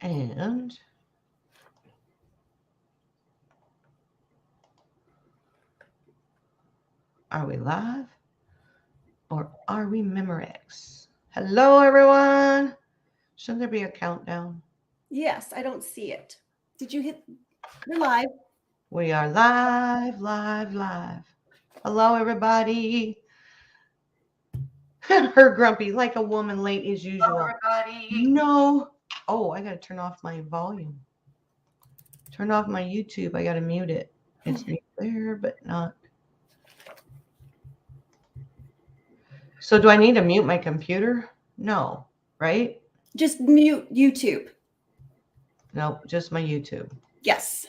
And are we live or are we Memorex? Hello, everyone. Shouldn't there be a countdown? Yes, I don't see it. Did you hit? You're live. We are live, live, live. Hello, everybody. Her grumpy, like a woman late as usual. Everybody. No. Oh, I got to turn off my volume. Turn off my YouTube. I got to mute it. It's mute there, but not. So do I need to mute my computer? No, right? Just mute YouTube. No, just my YouTube. Yes.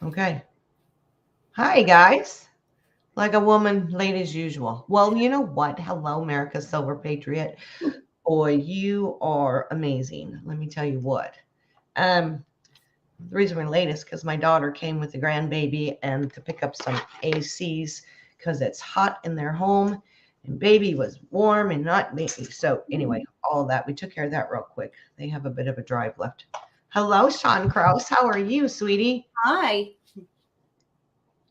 Okay. Hi, guys. Like a woman late as usual. Well, you know what? Hello, America Silver Patriot. Boy, you are amazing. Let me tell you what. The reason we're late is because my daughter came with the grandbaby and to pick up some ACs because it's hot in their home. And baby was warm and not baby. So anyway, all of that. We took care of that real quick. They have a bit of a drive left. Hello, Sean Krause. How are you, sweetie? Hi.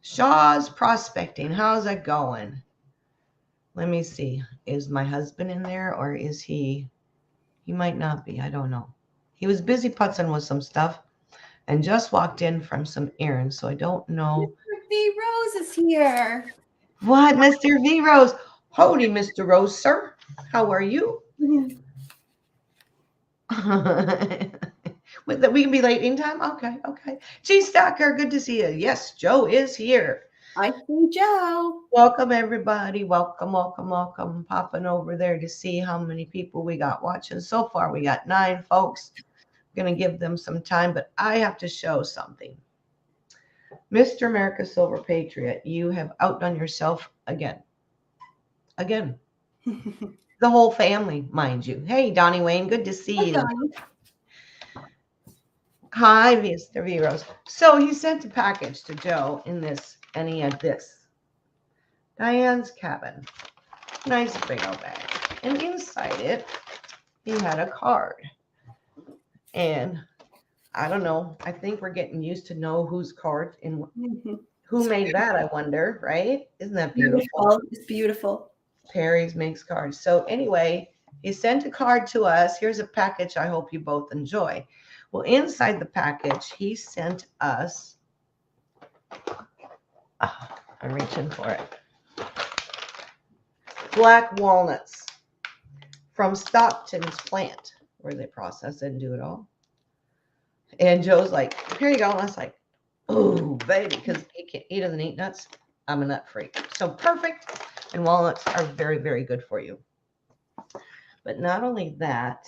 Shaw's Prospecting. How's that going? Let me see. Is my husband in there or is he? He might not be. I don't know. He was busy putzing with some stuff and just walked in from some errands. So I don't know. Mr. V. Rose is here. What, Mr. V. Rose? Howdy, Mr. Rose, sir. How are you? We can be late in time? Okay. G Stacker, good to see you. Yes, Joe is here. I see Joe. Welcome, everybody. Welcome. Popping over there to see how many people we got watching. So far, we got 9 folks. I'm going to give them some time, but I have to show something. Mr. America Silver Patriot, you have outdone yourself again. The whole family, mind you. Hey, Donnie Wayne, good to see you. Hi, Mr. V. Rose. So he sent a package to Joe in this, and he had this. Diane's cabin. Nice big old bag. And inside it, he had a card. And I don't know. I think we're getting used to know whose card and who made that, I wonder, right? Isn't that beautiful? It's beautiful. Perry's makes cards. So anyway, he sent a card to us. Here's a package I hope you both enjoy. Well, inside the package, he sent us, I'm reaching for it, black walnuts from Stockton's plant, where they process it and do it all. And Joe's like, here you go. And I was like, oh, baby, because he doesn't eat nuts. I'm a nut freak. So perfect. And walnuts are very, very good for you. But not only that,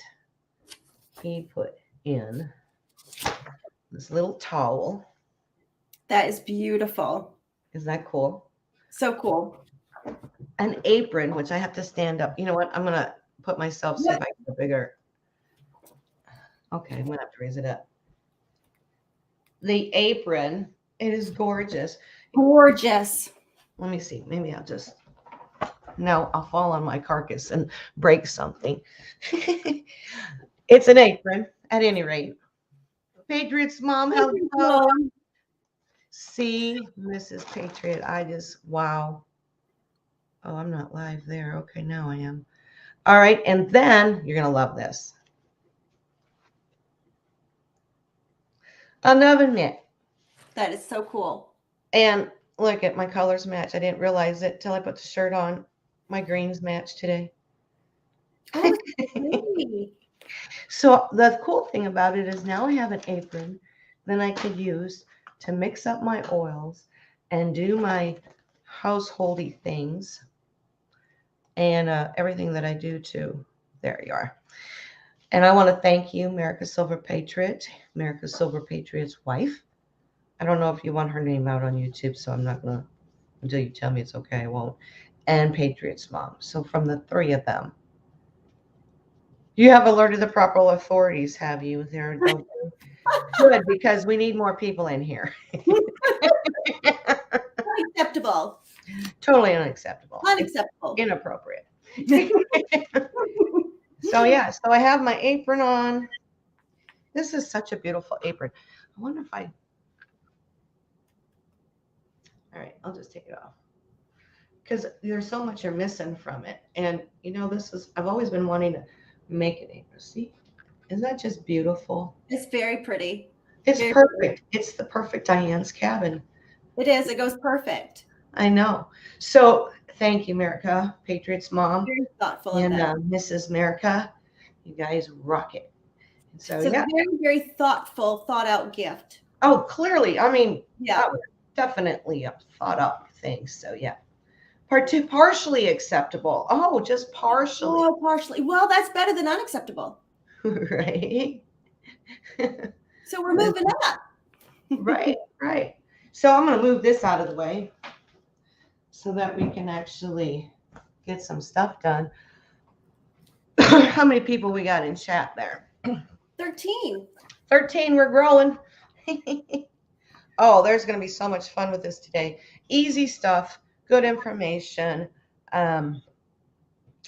he put in this little towel. That is beautiful. Isn't that cool? So cool. An apron, which I have to stand up. You know what? I'm going to put myself, see if I can get bigger. Okay, I'm going to have to raise it up. The apron, it is gorgeous. Gorgeous. Let me see. Maybe I'll just... No, I'll fall on my carcass and break something. It's an apron, at any rate. Patriot's mom, hello. See, Mrs. Patriot, wow. Oh, I'm not live there. Okay, now I am. All right, and then you're going to love this. An oven mitt. That is so cool. And look at my colors match. I didn't realize it till I put the shirt on. My greens match today. Oh, so the cool thing about it is now I have an apron that I could use to mix up my oils and do my householdy things and everything that I do too. There you are. And I want to thank you, America Silver Patriot, America Silver Patriot's wife. I don't know if you want her name out on YouTube, so I'm not going to, until you tell me it's okay, I won't. And Patriot's mom. So from the 3 of them, you have alerted the proper authorities, have you? There, don't you? Good, because we need more people in here. Unacceptable. Totally unacceptable. Unacceptable. Inappropriate. So yeah, so I have my apron on. This is such a beautiful apron. I wonder if all right, I'll just take it off. Because there's so much you're missing from it. And I've always been wanting to make an apron. See? Isn't that just beautiful? It's very pretty. It's Very perfect. pretty. It's the perfect Diane's cabin. It is. It goes perfect. I know. So thank you, America, Patriots Mom, Very thoughtful of and them. Mrs. America. You guys rock it. And so It's a very, very thoughtful, thought out gift. Oh, clearly. I mean, Yeah. that was definitely a thought up thing. So yeah. Partially acceptable. Oh, just partially. Oh, partially. Well, that's better than unacceptable. Right. So we're moving up. Right. So I'm going to move this out of the way so that we can actually get some stuff done. How many people we got in chat there? 13. 13. We're growing. Oh, there's going to be so much fun with this today. Easy stuff, good information,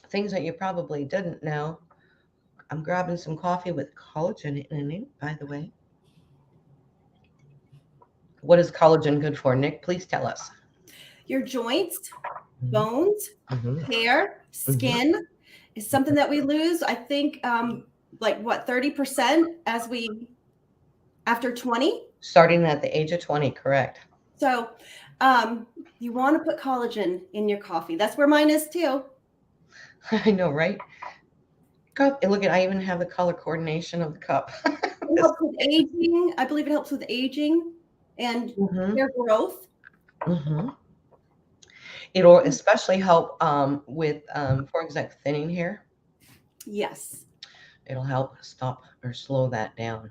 things that you probably didn't know. I'm grabbing some coffee with collagen in it, by the way. What is collagen good for, Nick? Please tell us. Your joints, bones, hair, skin is something that we lose. I think 30% after 20. Starting at the age of 20, correct. So you want to put collagen in your coffee. That's where mine is too. I know, right? Look at, I even have the color coordination of the cup. It helps with aging. I believe it helps with aging and hair growth. It'll especially help with, for example, thinning hair. Yes. It'll help stop or slow that down.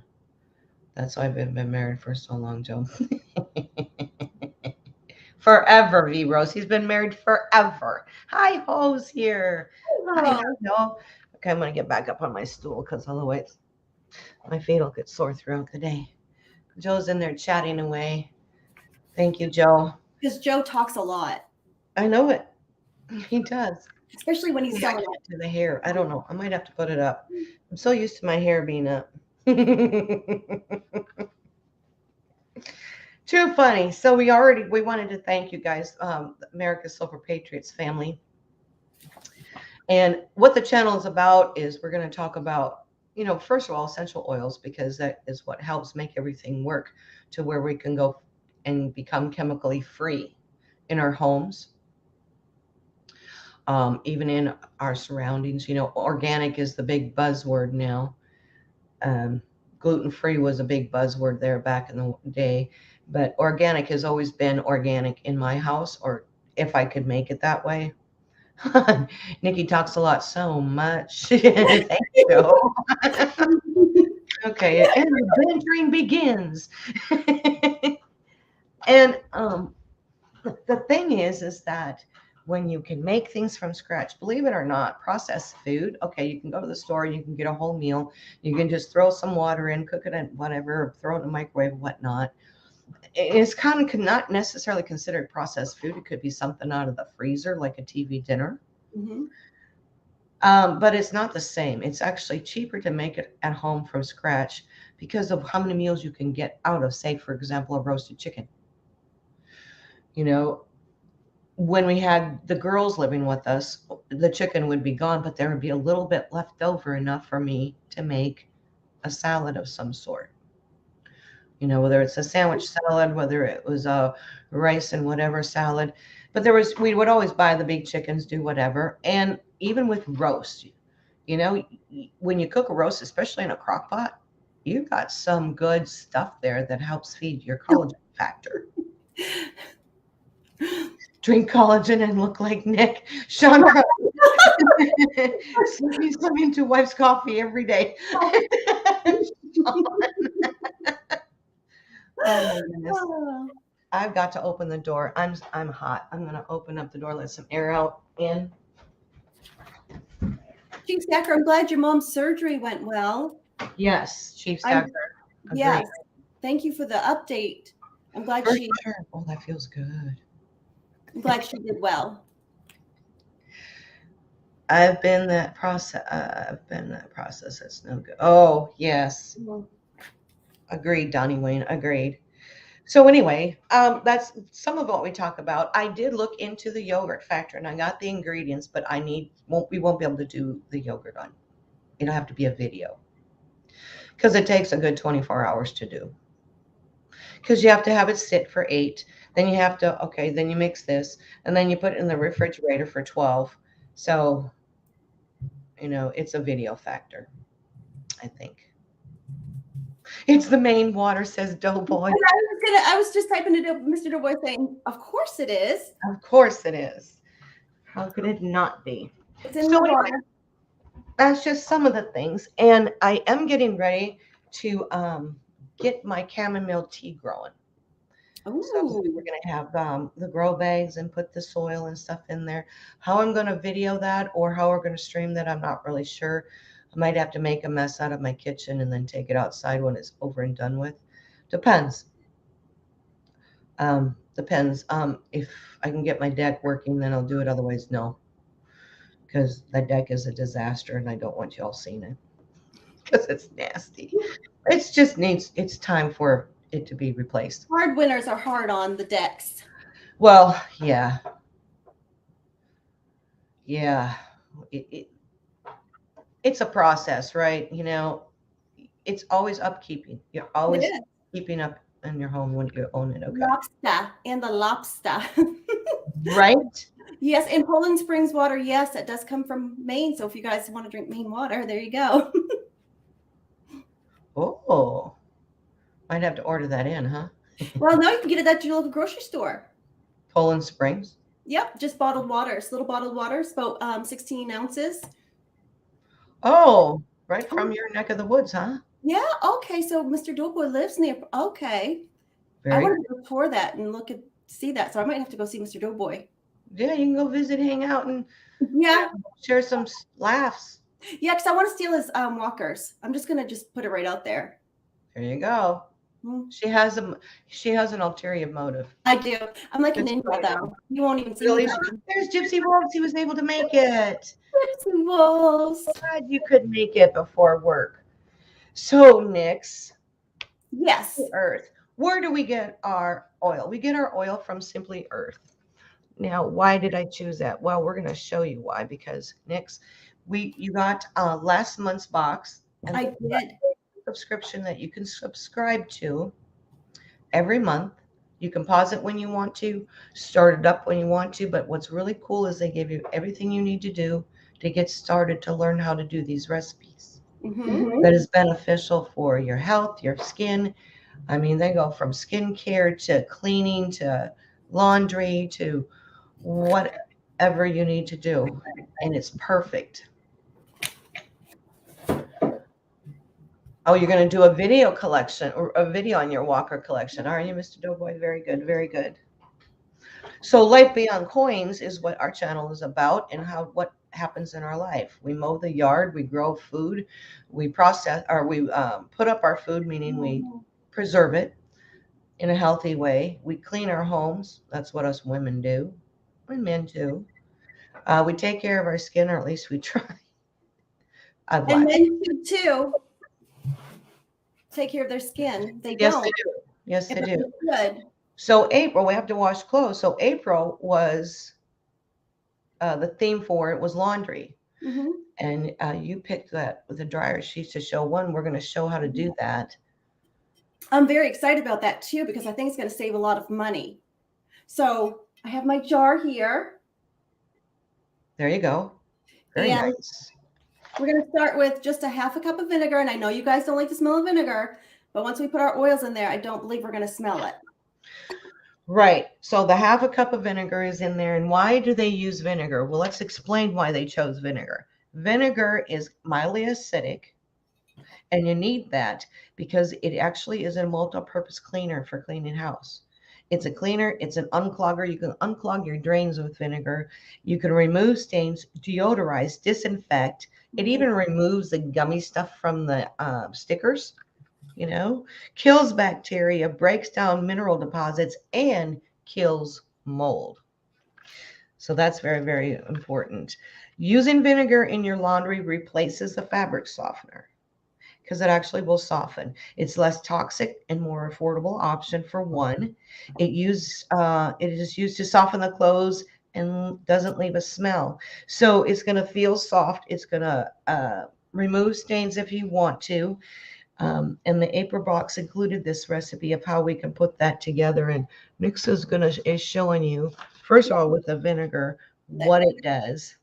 That's why I've been married for so long, Joe. Forever, V Rose. He's been married forever. Hi, Ho's here. I know. Okay, I'm going to get back up on my stool because otherwise my feet will get sore throughout the day. Joe's in there chatting away. Thank you, Joe. Because Joe talks a lot. I know it. He does. Especially when he's selling to the hair. I don't know. I might have to put it up. I'm so used to my hair being up. Too funny. So we wanted to thank you guys, America's Silver Patriots family. And what the channel is about is we're going to talk about, first of all, essential oils, because that is what helps make everything work to where we can go and become chemically free in our homes, even in our surroundings. Organic is the big buzzword now. Gluten-free was a big buzzword there back in the day, but organic has always been organic in my house, or if I could make it that way. Nikki talks a lot so much. Thank you. Okay, and the bantering begins. And the thing is that when you can make things from scratch, believe it or not, processed food, okay, you can go to the store, you can get a whole meal, you can just throw some water in, cook it in whatever, throw it in the microwave, whatnot. It's kind of not necessarily considered processed food. It could be something out of the freezer, like a TV dinner. But it's not the same. It's actually cheaper to make it at home from scratch because of how many meals you can get out of, say, for example, a roasted chicken. When we had the girls living with us, the chicken would be gone, but there would be a little bit left over, enough for me to make a salad of some sort. Whether it's a sandwich salad, whether it was a rice and whatever salad. But we would always buy the big chickens, do whatever. And even with roast, when you cook a roast, especially in a crock pot, you've got some good stuff there that helps feed your collagen factor. Drink collagen and look like Nick. Sean he's coming to wife's coffee every day. Oh my goodness. I've got to open the door. I'm hot. I'm going to open up the door, let some air out in. Chief Stacker, I'm glad your mom's surgery went well. Yes, Chief Stacker. Yes. Thank you for the update. I'm glad Oh, that feels good. I'm glad she did well. I've been that process. It's no good. Oh, yes. Agreed, Donnie Wayne. Agreed. So anyway, that's some of what we talk about. I did look into the yogurt factor, and I got the ingredients, but we won't be able to do the yogurt on. It'll have to be a video because it takes a good 24 hours to do. Because you have to have it sit for 8. Then you have to, okay, then you mix this, and then you put it in the refrigerator for 12. So, it's a video factor, I think. It's the main water, says Doughboy. I was just typing it up, Mr. Doughboy saying, of course it is. Of course it is. How could it not be? It's in the water. That's just some of the things. And I am getting ready to get my chamomile tea growing. Ooh. So we're going to have the grow bags and put the soil and stuff in there. How I'm going to video that or how we're going to stream that, I'm not really sure. I might have to make a mess out of my kitchen and then take it outside when it's over and done with. Depends. Depends. If I can get my deck working, then I'll do it. Otherwise, no. Because the deck is a disaster and I don't want you all seeing it. Because it's nasty. It's time for it to be replaced. Hard winters are hard on the decks. Well, yeah. Yeah. It's a process, right? It's always upkeeping. You're always keeping up in your home when you own it. Okay. Lobster and the lobster. Right? Yes, in Poland Springs water, yes, it does come from Maine. So if you guys want to drink Maine water, there you go. Oh, might have to order that in, huh? Well, no, you can get it at your local grocery store. Poland Springs? Yep, just bottled waters, little bottled waters, about 16 ounces. Oh, right from your neck of the woods, huh? Yeah, okay, so Mr. Doughboy lives near, okay. I wanted to go tour that and see that, so I might have to go see Mr. Doughboy. Yeah, you can go visit, hang out, and share some laughs. Yeah, because I want to steal his walkers. I'm just gonna put it right out there. There you go. Mm-hmm. She has an ulterior motive. I do. I'm like a ninja, though. You won't even see me. There's Gypsy Wolves. He was able to make it. Gypsy Wolves. Glad you could make it before work. So, Nix. Yes. Earth. Where do we get our oil? We get our oil from Simply Earth. Now, why did I choose that? Well, we're going to show you why. Because, Nix, you got last month's box. And I did. Subscription that you can subscribe to every month. You can pause it when you want to, start it up when you want to, but what's really cool is they give you everything you need to do to get started to learn how to do these recipes. Mm-hmm. That is beneficial for your health, your skin. I mean, they go from skincare to cleaning to laundry to whatever you need to do, and it's perfect. Oh, you're going to do a video collection or a video on your walker collection, aren't you, Mr. Doughboy? Very good, very good. So Life Beyond Coins is what our channel is about and what happens in our life. We mow the yard, we grow food, we process, or we put up our food, meaning we preserve it in a healthy way. We clean our homes. That's what us women do, and men too. We take care of our skin, or at least we try. And men do too. Take care of their skin. They yes, don't. they do. Yes, they do. Good. So April, we have to wash clothes. So April was the theme for it was laundry. Mm-hmm. And you picked that with the dryer sheets to show one. We're going to show how to do that. I'm very excited about that too, because I think it's going to save a lot of money. So I have my jar here. There you go. Very nice. We're going to start with just a half a cup of vinegar. And I know you guys don't like the smell of vinegar, but once we put our oils in there, I don't believe we're going to smell it. Right. So the half a cup of vinegar is in there. And why do they use vinegar? Well, let's explain why they chose vinegar. Vinegar is mildly acidic, and you need that because it actually is a multi-purpose cleaner for cleaning house. It's a cleaner. It's an unclogger. You can unclog your drains with vinegar. You can remove stains, deodorize, disinfect. It even removes the gummy stuff from the stickers, kills bacteria, breaks down mineral deposits, and kills mold. So that's very, very important. Using vinegar in your laundry replaces the fabric softener because it actually will soften. It's less toxic and more affordable option for one. It is used to soften the clothes and doesn't leave a smell. So it's going to feel soft. It's going to remove stains if you want to. And the April box included this recipe of how we can put that together. And Nix is showing you, first of all, with the vinegar, what it does.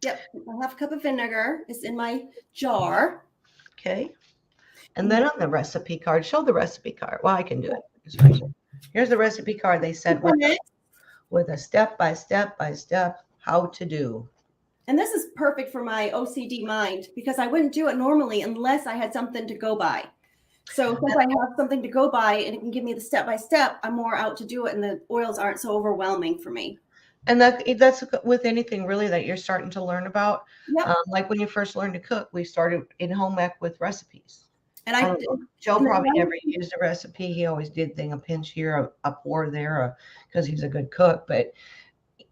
Yep, a half cup of vinegar is in my jar. Okay. And then on the recipe card, show the recipe card. Well, I can do it. Here's the recipe card they sent with a step by step how to do. And this is perfect for my OCD mind because I wouldn't do it normally unless I had something to go by. So since I have something to go by and it can give me the step by step, I'm more out to do it, and the oils aren't so overwhelming for me. And that's with anything really that you're starting to learn about. Yep. Like when you first learned to cook, we started in home ec with recipes. And Joe probably never used a recipe. He always did a pinch here, a pour there, because he's a good cook.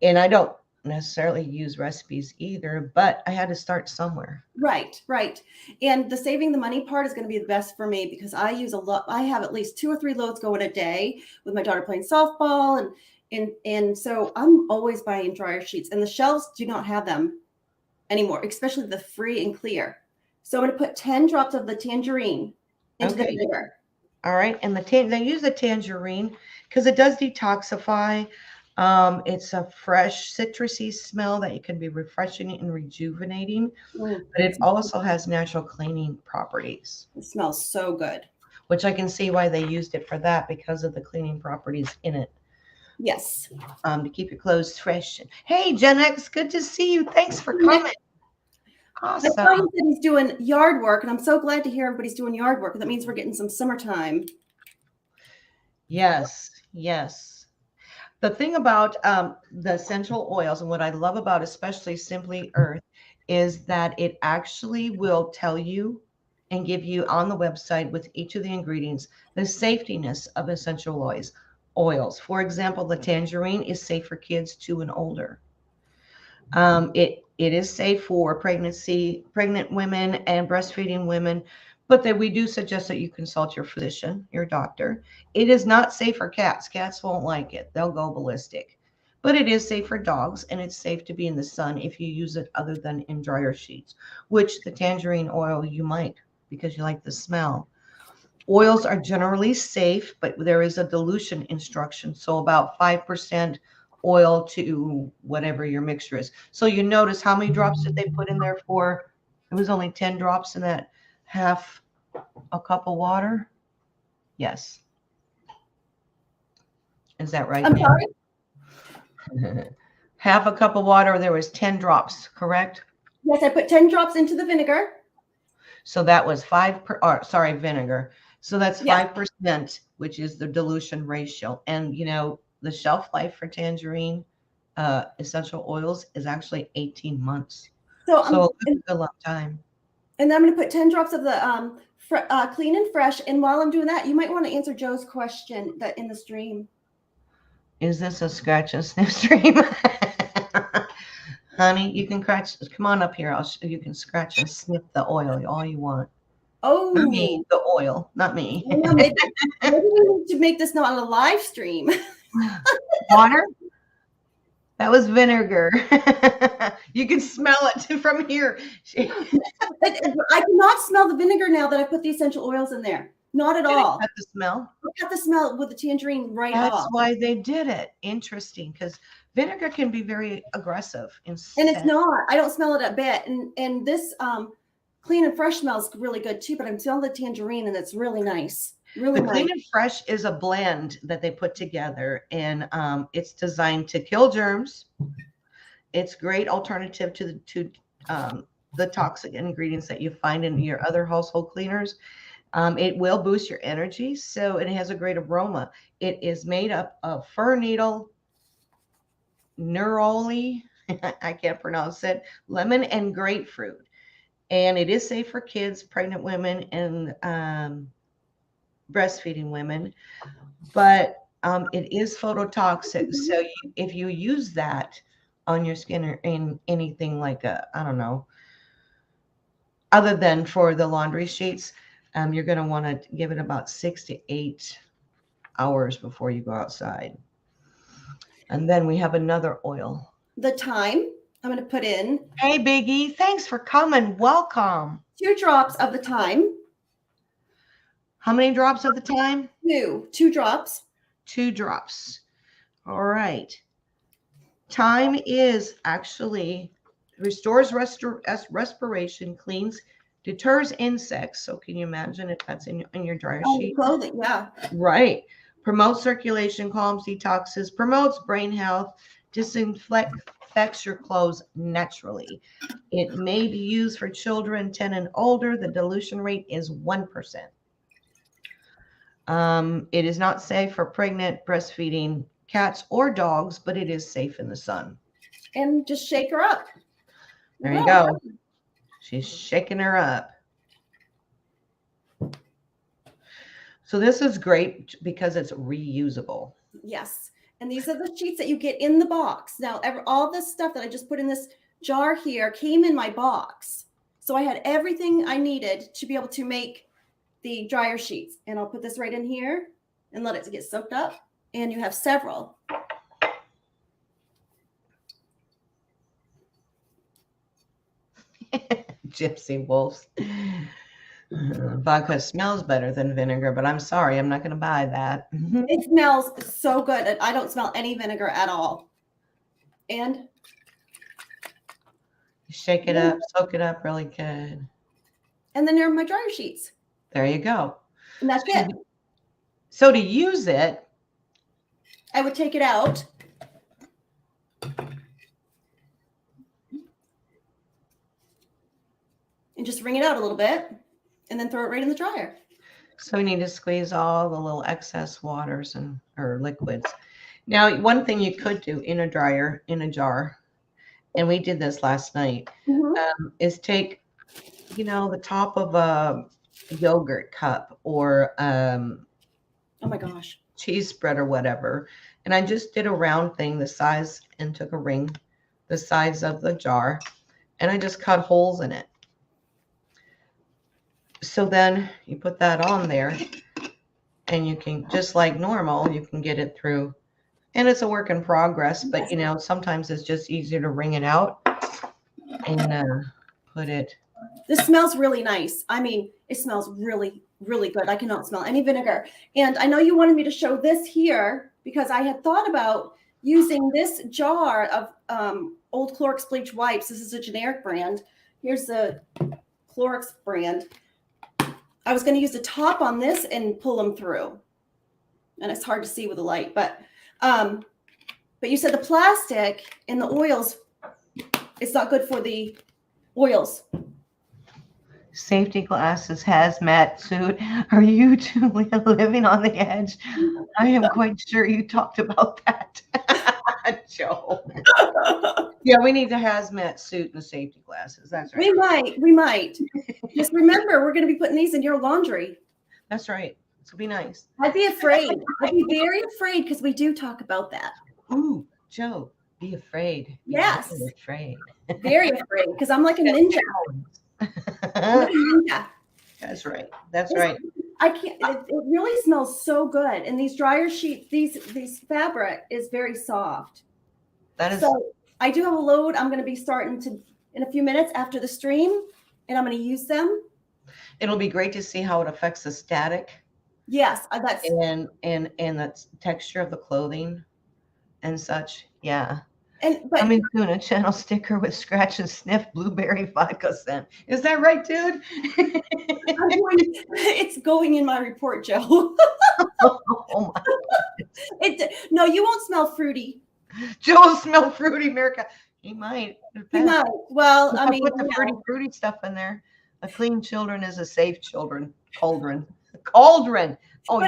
And I don't necessarily use recipes either, but I had to start somewhere. Right. And the saving the money part is going to be the best for me because I use a lot. I have at least 2 or 3 loads going a day with my daughter playing softball, and so I'm always buying dryer sheets, and the shelves do not have them anymore, especially the free and clear. So I'm going to put 10 drops of the tangerine into the vinegar. All right. And they use the tangerine because it does detoxify. It's a fresh citrusy smell that can be refreshing and rejuvenating, but it also has natural cleaning properties. It smells so good. Which I can see why they used it for that because of the cleaning properties in it. Yes. To keep your clothes fresh. Hey, Gen X, good to see you. Thanks for coming. Awesome. My son said he's doing yard work, and I'm so glad to hear everybody's doing yard work. That means we're getting some summertime. Yes. The thing about the essential oils, and what I love about especially Simply Earth, is that it actually will tell you and give you on the website with each of the ingredients the safetiness of essential oils. For example, the tangerine is safe for kids 2 and older. It is safe for pregnant women and breastfeeding women, but we do suggest that you consult your physician, your doctor. It is not safe for cats. Cats won't like it. They'll go ballistic. But it is safe for dogs, and it's safe to be in the sun if you use it other than in dryer sheets, which the tangerine oil you might because you like the smell. Oils are generally safe, but there is a dilution instruction. So about 5% oil to whatever your mixture is. So you notice how many drops did they put in there for? It was only 10 drops in that half a cup of water. Yes. Is that right? I'm sorry? Half a cup of water, there was 10 drops, correct? Yes, I put 10 drops into the vinegar. So that was vinegar. So that's 5%, which is the dilution ratio. And, the shelf life for tangerine essential oils is actually 18 months. So it's a long time. And then I'm going to put 10 drops of the clean and fresh. And while I'm doing that, you might want to answer Joe's question that in the stream. Is this a scratch and sniff stream? Honey, you can come on up here. You can scratch and sniff the oil all you want. Oh, not me, the oil, not me. Maybe we need to make this not a live stream. Water? That was vinegar. You can smell it from here. I cannot smell the vinegar now that I put the essential oils in there. Not at all. Cut the smell? Cut the smell with the tangerine off. That's why they did it. Interesting, because vinegar can be very aggressive. And it's not. I don't smell it a bit. And this clean and fresh smells really good too, but I'm smelling the tangerine and it's really nice. Really nice. Clean and fresh is a blend that they put together, and it's designed to kill germs. It's great alternative to the toxic ingredients that you find in your other household cleaners. It will boost your energy, so it has a great aroma. It is made up of fir needle, neroli, I can't pronounce it, lemon, and grapefruit. And it is safe for kids, pregnant women, and breastfeeding women, but it is phototoxic. So if you use that on your skin or in anything like other than for the laundry sheets, you're going to want to give it about 6 to 8 hours before you go outside. And then we have another oil. The thyme, I'm going to put in. Hey, Biggie, thanks for coming. Welcome. 2 drops of the thyme. How many drops of the thyme? 2 drops. 2 drops. All right. Thyme is actually restores respiration, cleans, deters insects. So can you imagine if that's in your dryer sheet? Clothing, yeah. Right. Promotes circulation, calms, detoxes, promotes brain health, disinfects your clothes naturally. It may be used for children 10 and older. The dilution rate is 1%. It is not safe for pregnant, breastfeeding cats or dogs, but it is safe in the sun. And just shake her up. There you go. She's shaking her up. So this is great because it's reusable. Yes. And these are the sheets that you get in the box. Now, all this stuff that I just put in this jar here came in my box. So I had everything I needed to be able to make the dryer sheets. And I'll put this right in here and let it get soaked up. And you have several. Gypsy wolves. Vodka smells better than vinegar, but I'm sorry, I'm not going to buy that. It smells so good. I don't smell any vinegar at all. And shake it up, soak it up really good. And then there are my dryer sheets. There you go. And that's it. So to use it, I would take it out. And just wring it out a little bit. And then throw it right in the dryer. So we need to squeeze all the little excess waters or liquids. Now, one thing you could do in a dryer, in a jar, and we did this last night, is take, the top of a yogurt cup or oh my gosh, cheese spread or whatever. And I just did a round thing the size and took a ring the size of the jar, and I just cut holes in it. So then you put that on there and you can, just like normal, you can get it through. And it's a work in progress, but sometimes it's just easier to wring it out and put it. This smells really nice. I mean, it smells really, really good. I cannot smell any vinegar. And I know you wanted me to show this here because I had thought about using this jar of old Clorox bleach wipes. This is a generic brand. Here's the Clorox brand. I was going to use the top on this and pull them through. And it's hard to see with the light, but you said the plastic in the oils, it's not good for the oils. Safety glasses, hazmat suit. Are you two living on the edge? I am quite sure you talked about that. Joe. Yeah, we need the hazmat suit and the safety glasses. That's right. We might. Just remember, we're going to be putting these in your laundry. That's right. So be nice. I'd be afraid. I'd be very afraid because we do talk about that. Ooh, Joe, be afraid. Yes. Be afraid. Very afraid because I'm like a ninja. That's right. That's right. I can't. It really smells so good, and these dryer sheets, these fabric is very soft. That is. So I do have a load. I'm going to be starting in a few minutes after the stream, and I'm going to use them. It'll be great to see how it affects the static. Yes, that's and the texture of the clothing and such. Yeah. But I'm doing a channel sticker with scratch and sniff blueberry vodka scent. Is that right, dude? It's going in my report, Joe. Oh my! No, you won't smell fruity. Joe will smell fruity, America. He might. He might. Well, I mean, put the fruity stuff in there. A clean children is a safe children. Cauldron. Cauldron. Oh,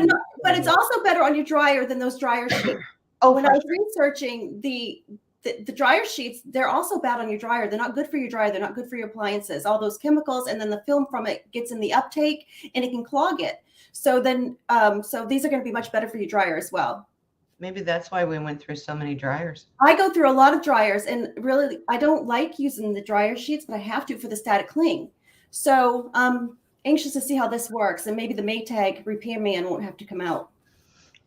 but it's also better on your dryer than those dryer sheets. When I was researching the dryer sheets, they're also bad on your dryer. They're not good for your dryer. They're not good for your appliances. All those chemicals, and then the film from it gets in the uptake, and it can clog it. So then, so these are going to be much better for your dryer as well. Maybe that's why we went through so many dryers. I go through a lot of dryers, and really, I don't like using the dryer sheets, but I have to for the static cling. So I'm anxious to see how this works, and maybe the Maytag repairman won't have to come out.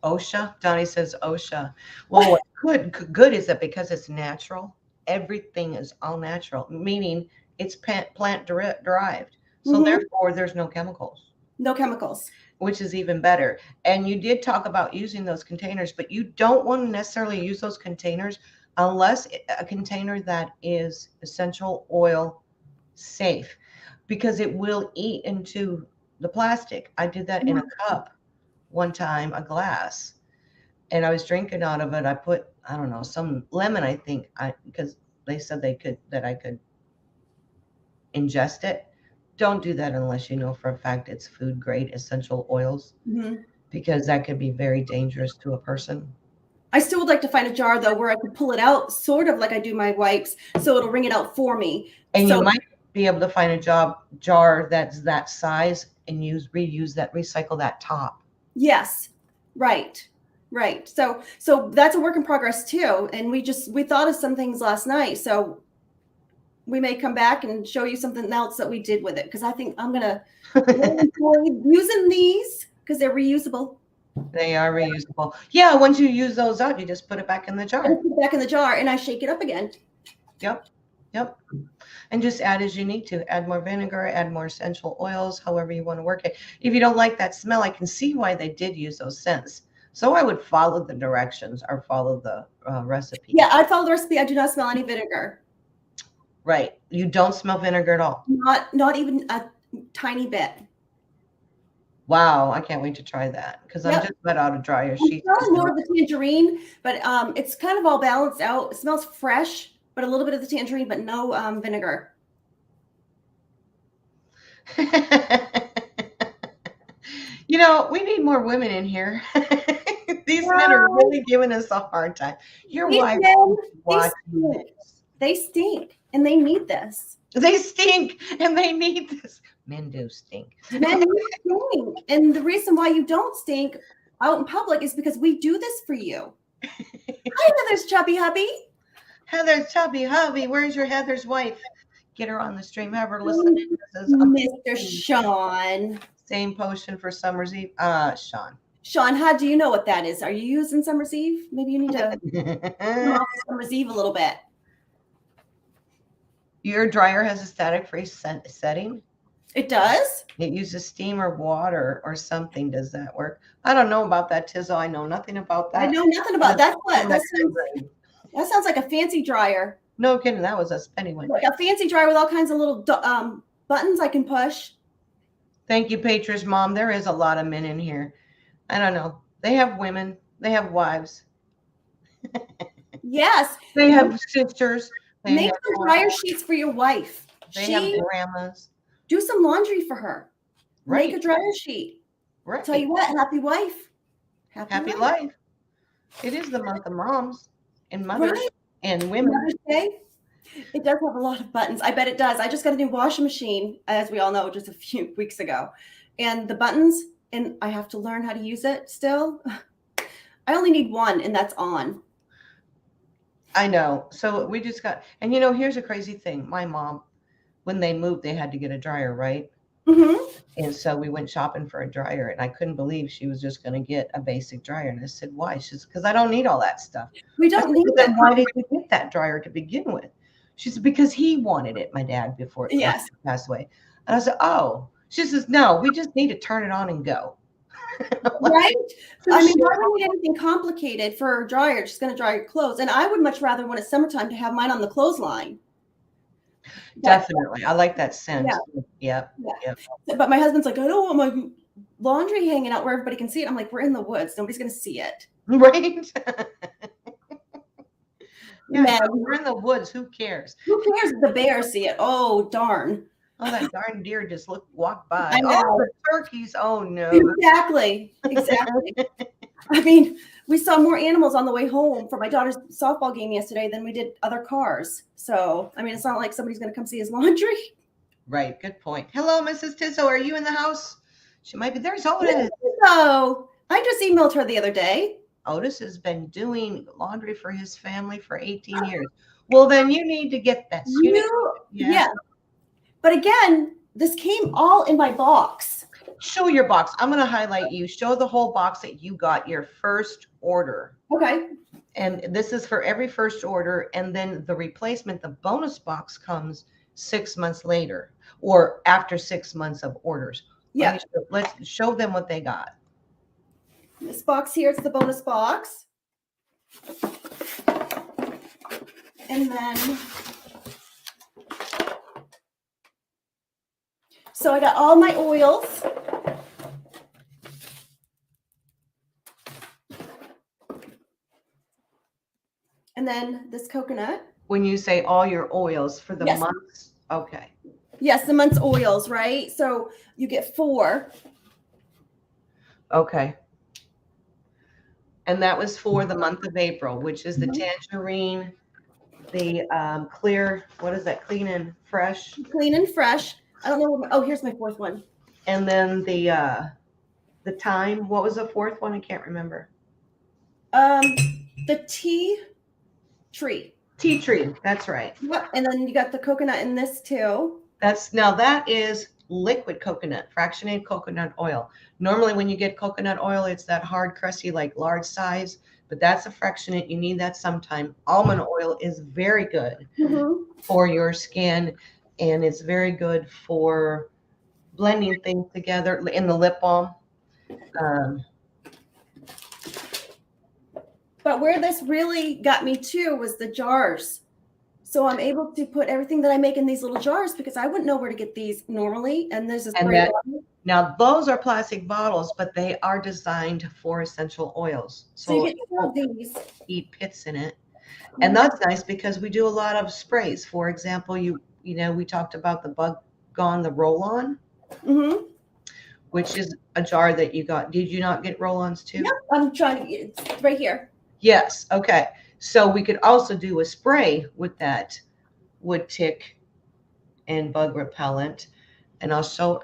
OSHA. Donnie says OSHA. Well, what good is that because it's natural? Everything is all natural, meaning it's plant derived. So therefore, there's no chemicals. No chemicals. Which is even better. And you did talk about using those containers, but you don't want to necessarily use those containers unless a container that is essential oil safe, because it will eat into the plastic. I did that in a cup one time, a glass, and I was drinking out of it. I put, I don't know, some lemon, I think, because they said that I could ingest it. Don't do that unless you know for a fact it's food grade essential oils, because that could be very dangerous to a person. I still would like to find a jar though where I could pull it out, sort of like I do my wipes, so it'll wring it out for me. And you might be able to find a jar that's that size and recycle that top. Yes, right. So that's a work in progress too. And we thought of some things last night. So we may come back and show you something else that we did with it, because I think I'm gonna enjoy using these because they're reusable. They are reusable. Yeah, once you use those up, you just put it back in the jar. Put it back in the jar, and I shake it up again. Yep. And just add as you need to. Add more vinegar, add more essential oils, however you want to work it. If you don't like that smell, I can see why they did use those scents. So I would follow the directions or follow the recipe. Yeah, I'd follow the recipe. I do not smell any vinegar. Right. You don't smell vinegar at all? Not even a tiny bit. Wow, I can't wait to try that, because I'm just about out of dryer sheets. It's more of the tangerine, but it's kind of all balanced out. It smells fresh, but a little bit of the tangerine, but no vinegar. You know, we need more women in here. These men are really giving us a hard time. Your wife watching this. They stink, and they need this. They stink, and they need this. Men do stink. Men do stink. And the reason why you don't stink out in public is because we do this for you. Hi, Heather's chubby hubby. Heather's chubby hubby. Where's your Heather's wife? Get her on the stream. Have her listen. Mr. Sean. Same potion for Summer's Eve. Sean. Sean, how do you know what that is? Are you using Summer's Eve? Maybe you need to come off Summer's Eve a little bit. Your dryer has a static-free setting? It does? It uses steam or water or something. Does that work? I don't know about that, Tizzle. I know nothing about that. I know nothing about that. That sounds like a fancy dryer. No kidding. That was a spenny one. Like a fancy dryer with all kinds of little buttons I can push. Thank you, Patria's mom. There is a lot of men in here. I don't know. They have women. They have wives. Yes. They have sisters. Make some dryer sheets for your wife. They have grandmas. Do some laundry for her. Right. Make a dryer sheet. Right. Tell you what, happy wife. Happy life. It is the month of moms and mothers and women. Mother's Day. It does have a lot of buttons. I bet it does. I just got a new washing machine, as we all know, just a few weeks ago. And the buttons, and I have to learn how to use it still. I only need one, and that's on. I know. So we just got, and you know, here's a crazy thing. My mom, when they moved, they had to get a dryer, right? And so we went shopping for a dryer, and I couldn't believe she was just going to get a basic dryer. And I said, why? She said, because I don't need all that stuff. We don't need that. Why did you get that dryer to begin with? She said, because he wanted it, my dad, before he passed away. And I said, oh. She says, no, we just need to turn it on and go. Right? I mean, why don't we need anything complicated for a dryer? Just going to dry your clothes. And I would much rather, when it's summertime, to have mine on the clothesline. Definitely. I like that sense. Yep. But my husband's like, I don't want my laundry hanging out where everybody can see it. I'm like, we're in the woods. Nobody's going to see it. Right. We're in the woods. Who cares? Who cares if the bears see it? Oh, darn. Oh, that darn deer just walked by. I know. Oh, the turkeys. Oh, no. Exactly. I mean, we saw more animals on the way home from my daughter's softball game yesterday than we did other cars. So, I mean, it's not like somebody's going to come see his laundry. Right. Good point. Hello, Mrs. Tizzo. Are you in the house? She might be. There's Otis. So, I just emailed her the other day. Otis has been doing laundry for his family for 18 years. Well, then you need to get that. Yeah. But again, this came all in my box. Show your box. I'm going to highlight you. Show the whole box that you got your first order. Okay. And this is for every first order. And then the replacement, the bonus box comes 6 months later or after 6 months of orders. Yeah. Let's show them what they got. This box here is the bonus box. And then, so I got all my oils. And then this coconut. When you say all your oils for the Yes. months, okay. Yes, the month's oils, right? So you get 4. Okay. And that was for the month of April, which is the tangerine, the clear, what is that? Clean and fresh. Clean and fresh. I don't know. Oh, here's my 4th one. And then the thyme. What was the 4th one? I can't remember. The tea tree. Tea tree. That's right. Yep. And then you got the coconut in this too. Now that is liquid coconut, fractionated coconut oil. Normally when you get coconut oil, it's that hard, crusty, like large size, but that's a fractionate. You need that sometime. Almond oil is very good for your skin, and it's very good for blending things together in the lip balm. But where this really got me too was the jars. So I'm able to put everything that I make in these little jars because I wouldn't know where to get these normally. And there's this great one. Now those are plastic bottles, but they are designed for essential oils. So you get 2 of these. Eat pits in it. And that's nice because we do a lot of sprays. For example, you know, we talked about the Bug Gone, the roll-on, which is a jar that you got. Did you not get roll-ons too? Yep, I'm trying to get it right here. Yes. Okay. So we could also do a spray with that wood tick and bug repellent. And I'll show,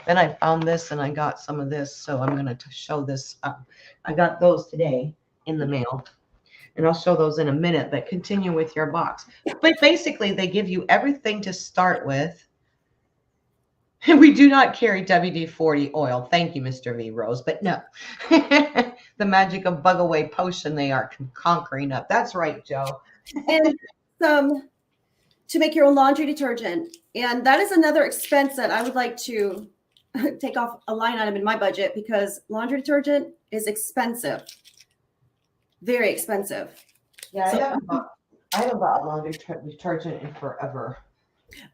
then I found this and I got some of this. So I'm going to show this. I got those today in the mail. And I'll show those in a minute, but continue with your box. But basically, they give you everything to start with. And we do not carry WD-40 oil. Thank you, Mr. V. Rose. But no, the magic of bug away potion they are conquering up. That's right, Joe. And some to make your own laundry detergent. And that is another expense that I would like to take off a line item in my budget because laundry detergent is expensive. Very expensive. Yeah, I haven't bought laundry detergent in forever.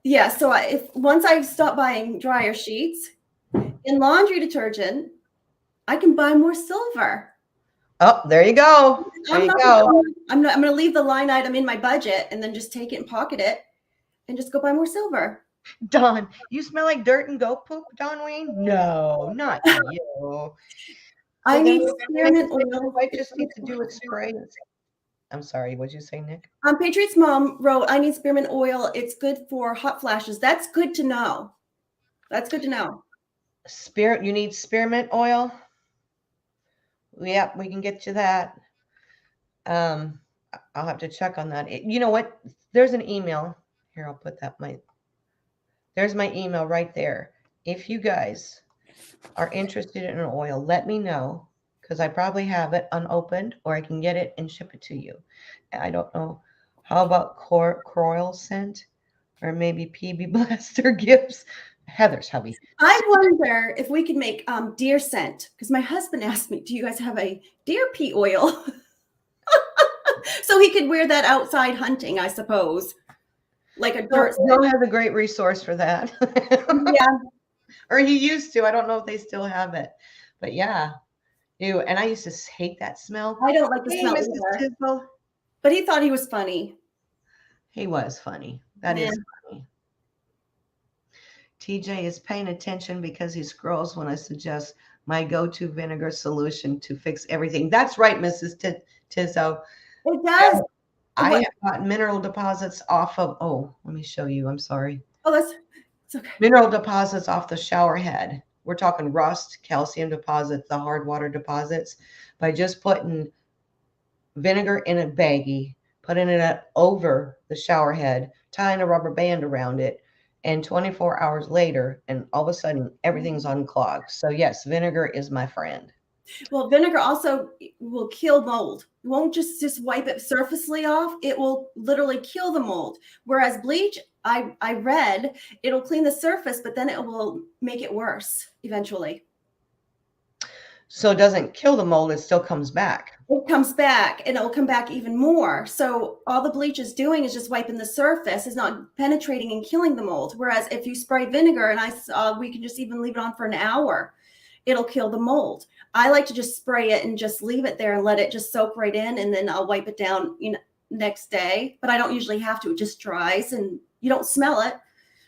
Yeah, so once I stop buying dryer sheets and laundry detergent, I can buy more silver. Oh, there you go. There you go. I'm going to leave the line item in my budget and then just take it and pocket it and just go buy more silver. Dawn, you smell like dirt and goat poop, Dawn Wayne? No, not you. I need spearmint oil. I just need to do a spray. I'm sorry, what'd you say, Nick? Patriots Mom wrote, I need spearmint oil. It's good for hot flashes. That's good to know. That's good to know. You need spearmint oil? Yep, we can get you that. I'll have to check on that. You know what? There's an email. Here, I'll put that. There's my email right there. If you guys are interested in an oil, let me know. Because I probably have it unopened, or I can get it and ship it to you. I don't know. How about Croyle scent, or maybe PB Blaster Gibbs? Heather's hubby. I wonder if we could make deer scent, because my husband asked me, "Do you guys have a deer pee oil?" So he could wear that outside hunting, I suppose, like a dirt. Joe has a great resource for that. Yeah, or he used to. I don't know if they still have it, but yeah. Ew, and I used to hate that smell. I don't like the smell Mrs. either. Tisdale. But he thought he was funny. He was funny. That is funny. TJ is paying attention because he scrolls when I suggest my go-to vinegar solution to fix everything. That's right, Mrs. Tisdale. It does. I have got mineral deposits off of, let me show you. I'm sorry. Oh, it's okay. Mineral deposits off the shower head. We're talking rust, calcium deposits, the hard water deposits, by just putting vinegar in a baggie, putting it over the shower head, tying a rubber band around it, and 24 hours later, and all of a sudden everything's unclogged. So yes, vinegar is my friend. Well, vinegar also will kill mold. It won't just wipe it surfacely off. It will literally kill the mold. Whereas bleach, I read, it'll clean the surface, but then it will make it worse eventually. So it doesn't kill the mold, it still comes back. It comes back, and it'll come back even more. So all the bleach is doing is just wiping the surface. It's not penetrating and killing the mold. Whereas if you spray vinegar, and I saw we can just even leave it on for an hour, it'll kill the mold. I like to just spray it and just leave it there and let it just soak right in, and then I'll wipe it down, next day. But I don't usually have to. It just dries, and you don't smell it.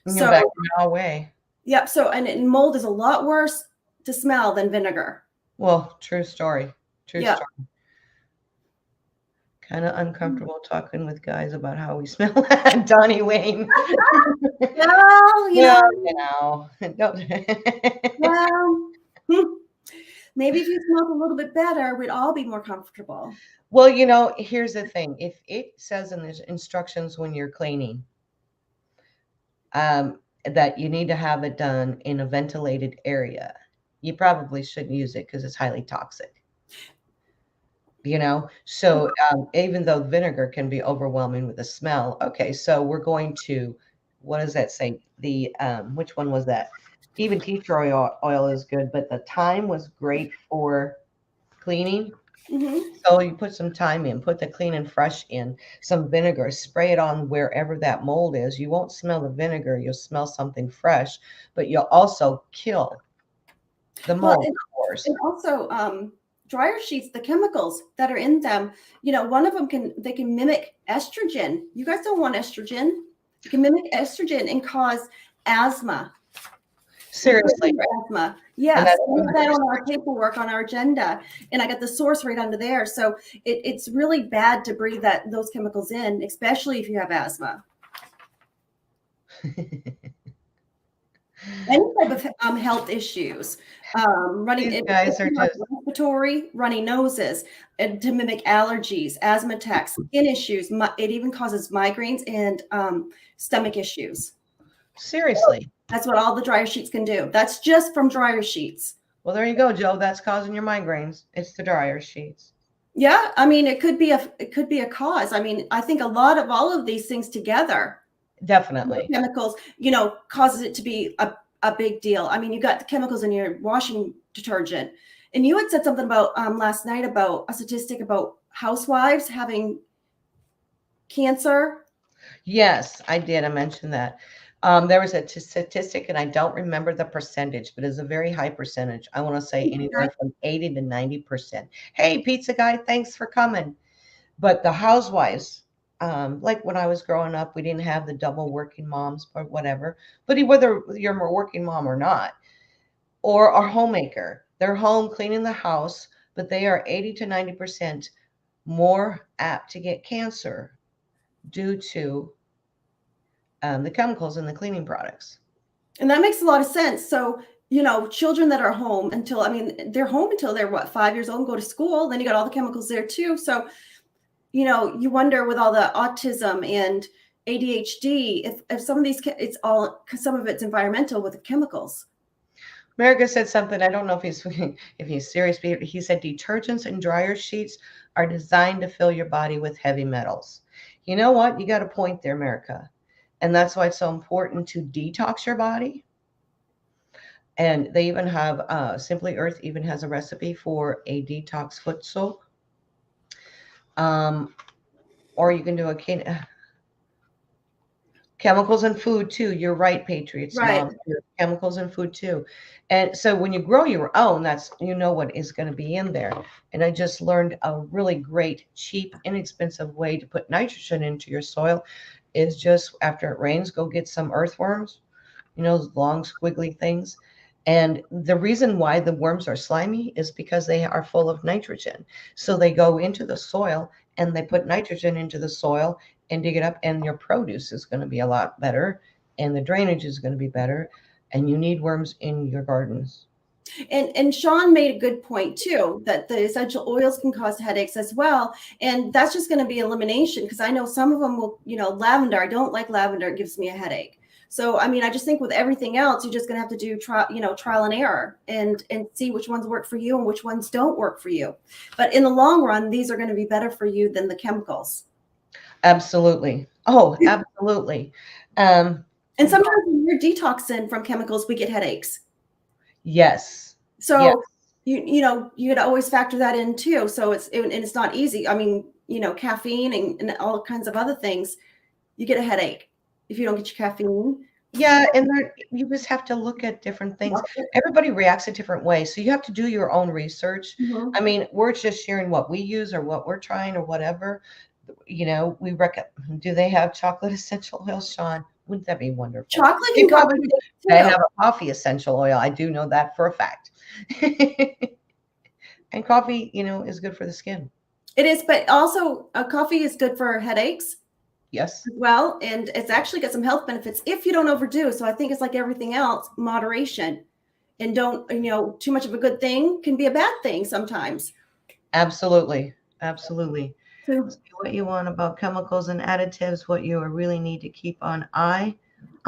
And you're back away. Yep. So and mold is a lot worse to smell than vinegar. Well, true story. True Yeah. story. Kind of uncomfortable talking with guys about how we smell. Donnie Wayne. Well, well, maybe if you smelled a little bit better, we'd all be more comfortable. Well, here's the thing. If it says in the instructions when you're cleaning that you need to have it done in a ventilated area, you probably shouldn't use it because it's highly toxic. So even though vinegar can be overwhelming with the smell, okay, so we're going to, what does that say? The which one was that? Even tea tree oil is good, but the thyme was great for cleaning. Mm-hmm. So you put some thyme in, put the clean and fresh in, some vinegar, spray it on wherever that mold is. You won't smell the vinegar, you'll smell something fresh, but you'll also kill the mold, of course. And also, dryer sheets, the chemicals that are in them, one of them can mimic estrogen. You guys don't want estrogen. It can mimic estrogen and cause asthma. Seriously. Asthma. Yes. We have that on our paperwork on our agenda. And I got the source right under there. So it's really bad to breathe those chemicals in, especially if you have asthma. Any type of health issues, These guys are just respiratory, runny noses, and to mimic allergies, asthma attacks, skin issues. It even causes migraines and stomach issues. Seriously. That's what all the dryer sheets can do. That's just from dryer sheets. Well, there you go, Joe. That's causing your migraines. It's the dryer sheets. Yeah, I mean, it could be a cause. I mean, I think a lot of all of these things together. Definitely. Chemicals, causes it to be a big deal. I mean, you got the chemicals in your washing detergent. And you had said something about last night about a statistic about housewives having cancer. Yes, I did. I mentioned that. There was a statistic, and I don't remember the percentage, but it's a very high percentage. I want to say anywhere from 80 to 90%. Hey, pizza guy, thanks for coming. But the housewives, like when I was growing up, we didn't have the double working moms or whatever. But whether you're a working mom or not, or a homemaker, they're home cleaning the house, but they are 80 to 90% more apt to get cancer due to the chemicals in the cleaning products. And that makes a lot of sense. So, children that are home they're home until they're 5 years old and go to school. Then you got all the chemicals there too. So, you wonder with all the autism and ADHD, if some of these, some of it's environmental with the chemicals. America said something, I don't know if he's serious, but he said detergents and dryer sheets are designed to fill your body with heavy metals. You know what? You got a point there, America. And that's why it's so important to detox your body. And they even have, Simply Earth even has a recipe for a detox foot soap. Or you can do chemicals in food too. You're right, Patriots. Right. Mom. Chemicals in food too. And so when you grow your own, that's, what is going to be in there. And I just learned a really great, cheap, inexpensive way to put nitrogen into your soil is just after it rains, go get some earthworms, those long squiggly things. And the reason why the worms are slimy is because they are full of nitrogen. So they go into the soil and they put nitrogen into the soil and dig it up, and your produce is going to be a lot better and the drainage is going to be better. And you need worms in your gardens. And Sean made a good point too, that the essential oils can cause headaches as well. And that's just going to be elimination, because I know some of them will, lavender. I don't like lavender. It gives me a headache. So, I mean, I just think with everything else, you're just going to have to do trial and error and see which ones work for you and which ones don't work for you. But in the long run, these are going to be better for you than the chemicals. Absolutely. Oh, absolutely. And sometimes when you're detoxing from chemicals, we get headaches. Yes. So yes. you got to always factor that in too. So it's not easy. I mean, caffeine and all kinds of other things, you get a headache if you don't get your caffeine. Yeah, and you just have to look at different things. Everybody reacts a different way, so you have to do your own research. Mm-hmm. I mean, we're just sharing what we use or what we're trying or whatever. Do they have chocolate essential oils, Sean? Wouldn't that be wonderful? Chocolate They can probably too. They have a coffee essential oil. I do know that for a fact. And coffee, is good for the skin. It is, but also coffee is good for headaches. Yes. Well, and it's actually got some health benefits if you don't overdo. So I think it's like everything else, moderation. And don't, too much of a good thing can be a bad thing sometimes. Absolutely. Absolutely. So, what you want about chemicals and additives, what you really need to keep on eye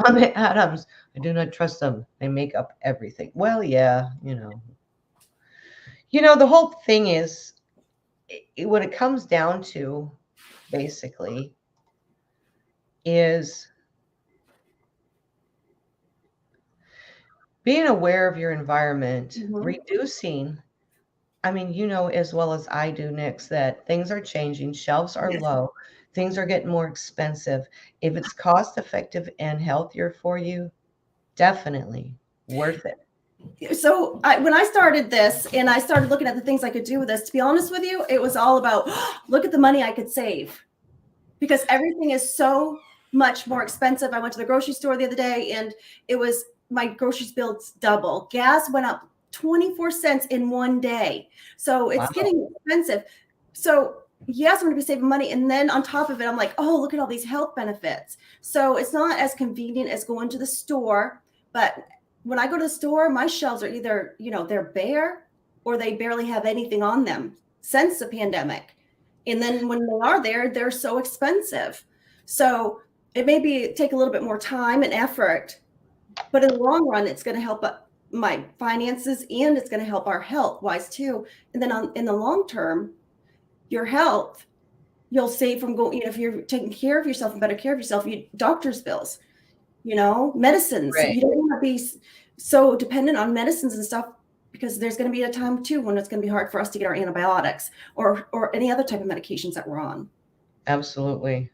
on the atoms. I do not trust them. They make up everything. Well, yeah, the whole thing is what it comes down to basically is being aware of your environment, reducing. I mean, as well as I do, Nix, that things are changing, shelves are low, things are getting more expensive. If it's cost effective and healthier for you, definitely worth it. So when I started this and I started looking at the things I could do with this, to be honest with you, it was all about, look at the money I could save, because everything is so much more expensive. I went to the grocery store the other day and it was my groceries bills double. Gas went up 24 cents in one day. So it's getting expensive. So yes, I'm going to be saving money. And then on top of it, I'm like, oh, look at all these health benefits. So it's not as convenient as going to the store. But when I go to the store, my shelves are either, they're bare or they barely have anything on them since the pandemic. And then when they are there, they're so expensive. So it may take a little bit more time and effort, but in the long run, it's going to help my finances and it's going to help our health wise too. And then in the long term, your health, you'll save from going, if you're taking care of yourself and better care of yourself, doctor's bills, medicines. Right. You don't want to be so dependent on medicines and stuff, because there's going to be a time too when it's going to be hard for us to get our antibiotics or any other type of medications that we're on. Absolutely.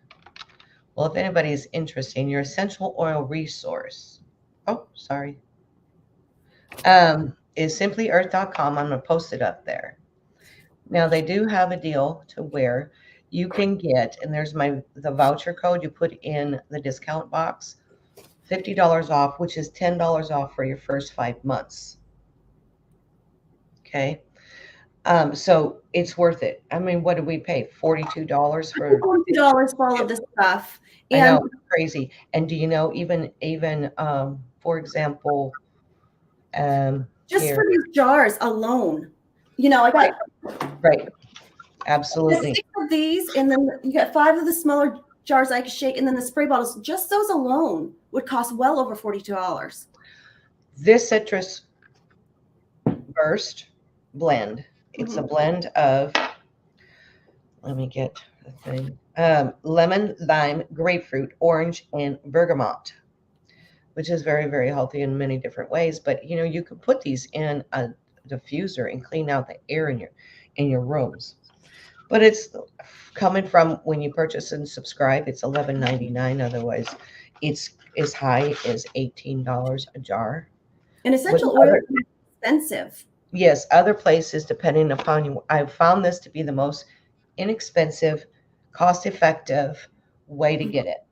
Well, if anybody is interested in your essential oil resource, is simplyearth.com. I'm going to post it up there. Now, they do have a deal to where you can get, and there's the voucher code you put in the discount box, $50 off, which is $10 off for your first 5 months. Okay. So it's worth it. I mean, what did we pay? $42 for $42 for all of this stuff. And I know, it's crazy. And do you know, even for example, just for these jars alone, I got right. Absolutely. 6 of these, and then you got 5 of the smaller jars I could shake, and then the spray bottles. Just those alone would cost well over $42. This citrus burst blend. It's a blend of, let me get the thing, lemon, lime, grapefruit, orange, and bergamot, which is very, very healthy in many different ways. But, you could put these in a diffuser and clean out the air in your rooms. But it's coming from, when you purchase and subscribe, it's $11.99. Otherwise, it's as high as $18 a jar. And essential oil is expensive. Yes, other places, depending upon you, I've found this to be the most inexpensive, cost-effective way to get it.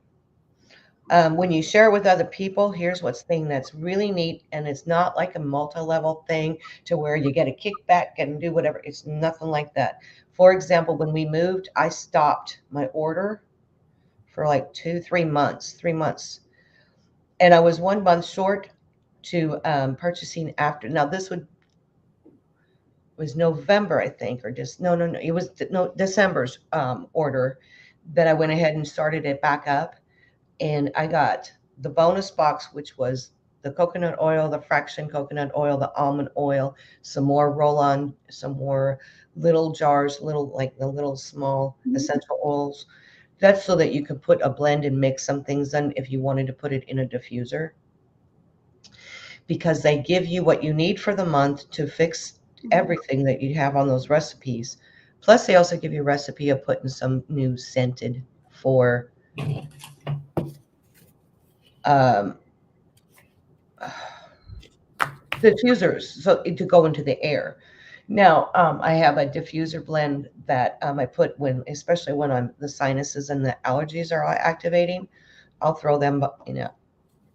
When you share with other people, here's what's thing that's really neat, and it's not like a multi-level thing to where you get a kickback and do whatever. It's nothing like that. For example, when we moved, I stopped my order for like 3 months, and I was 1 month short to purchasing after. Now this was November, I think, or just no, it was December's order that I went ahead and started it back up. And I got the bonus box, which was the coconut oil, the fraction coconut oil, the almond oil, some more roll-on, some more little jars, like the little small essential oils. That's so that you can put a blend and mix some things in if you wanted to put it in a diffuser. Because they give you what you need for the month to fix everything that you have on those recipes. Plus, they also give you a recipe of putting some new scented for diffusers, so to go into the air. Now, I have a diffuser blend that I put especially when the sinuses and the allergies are activating. I'll throw them,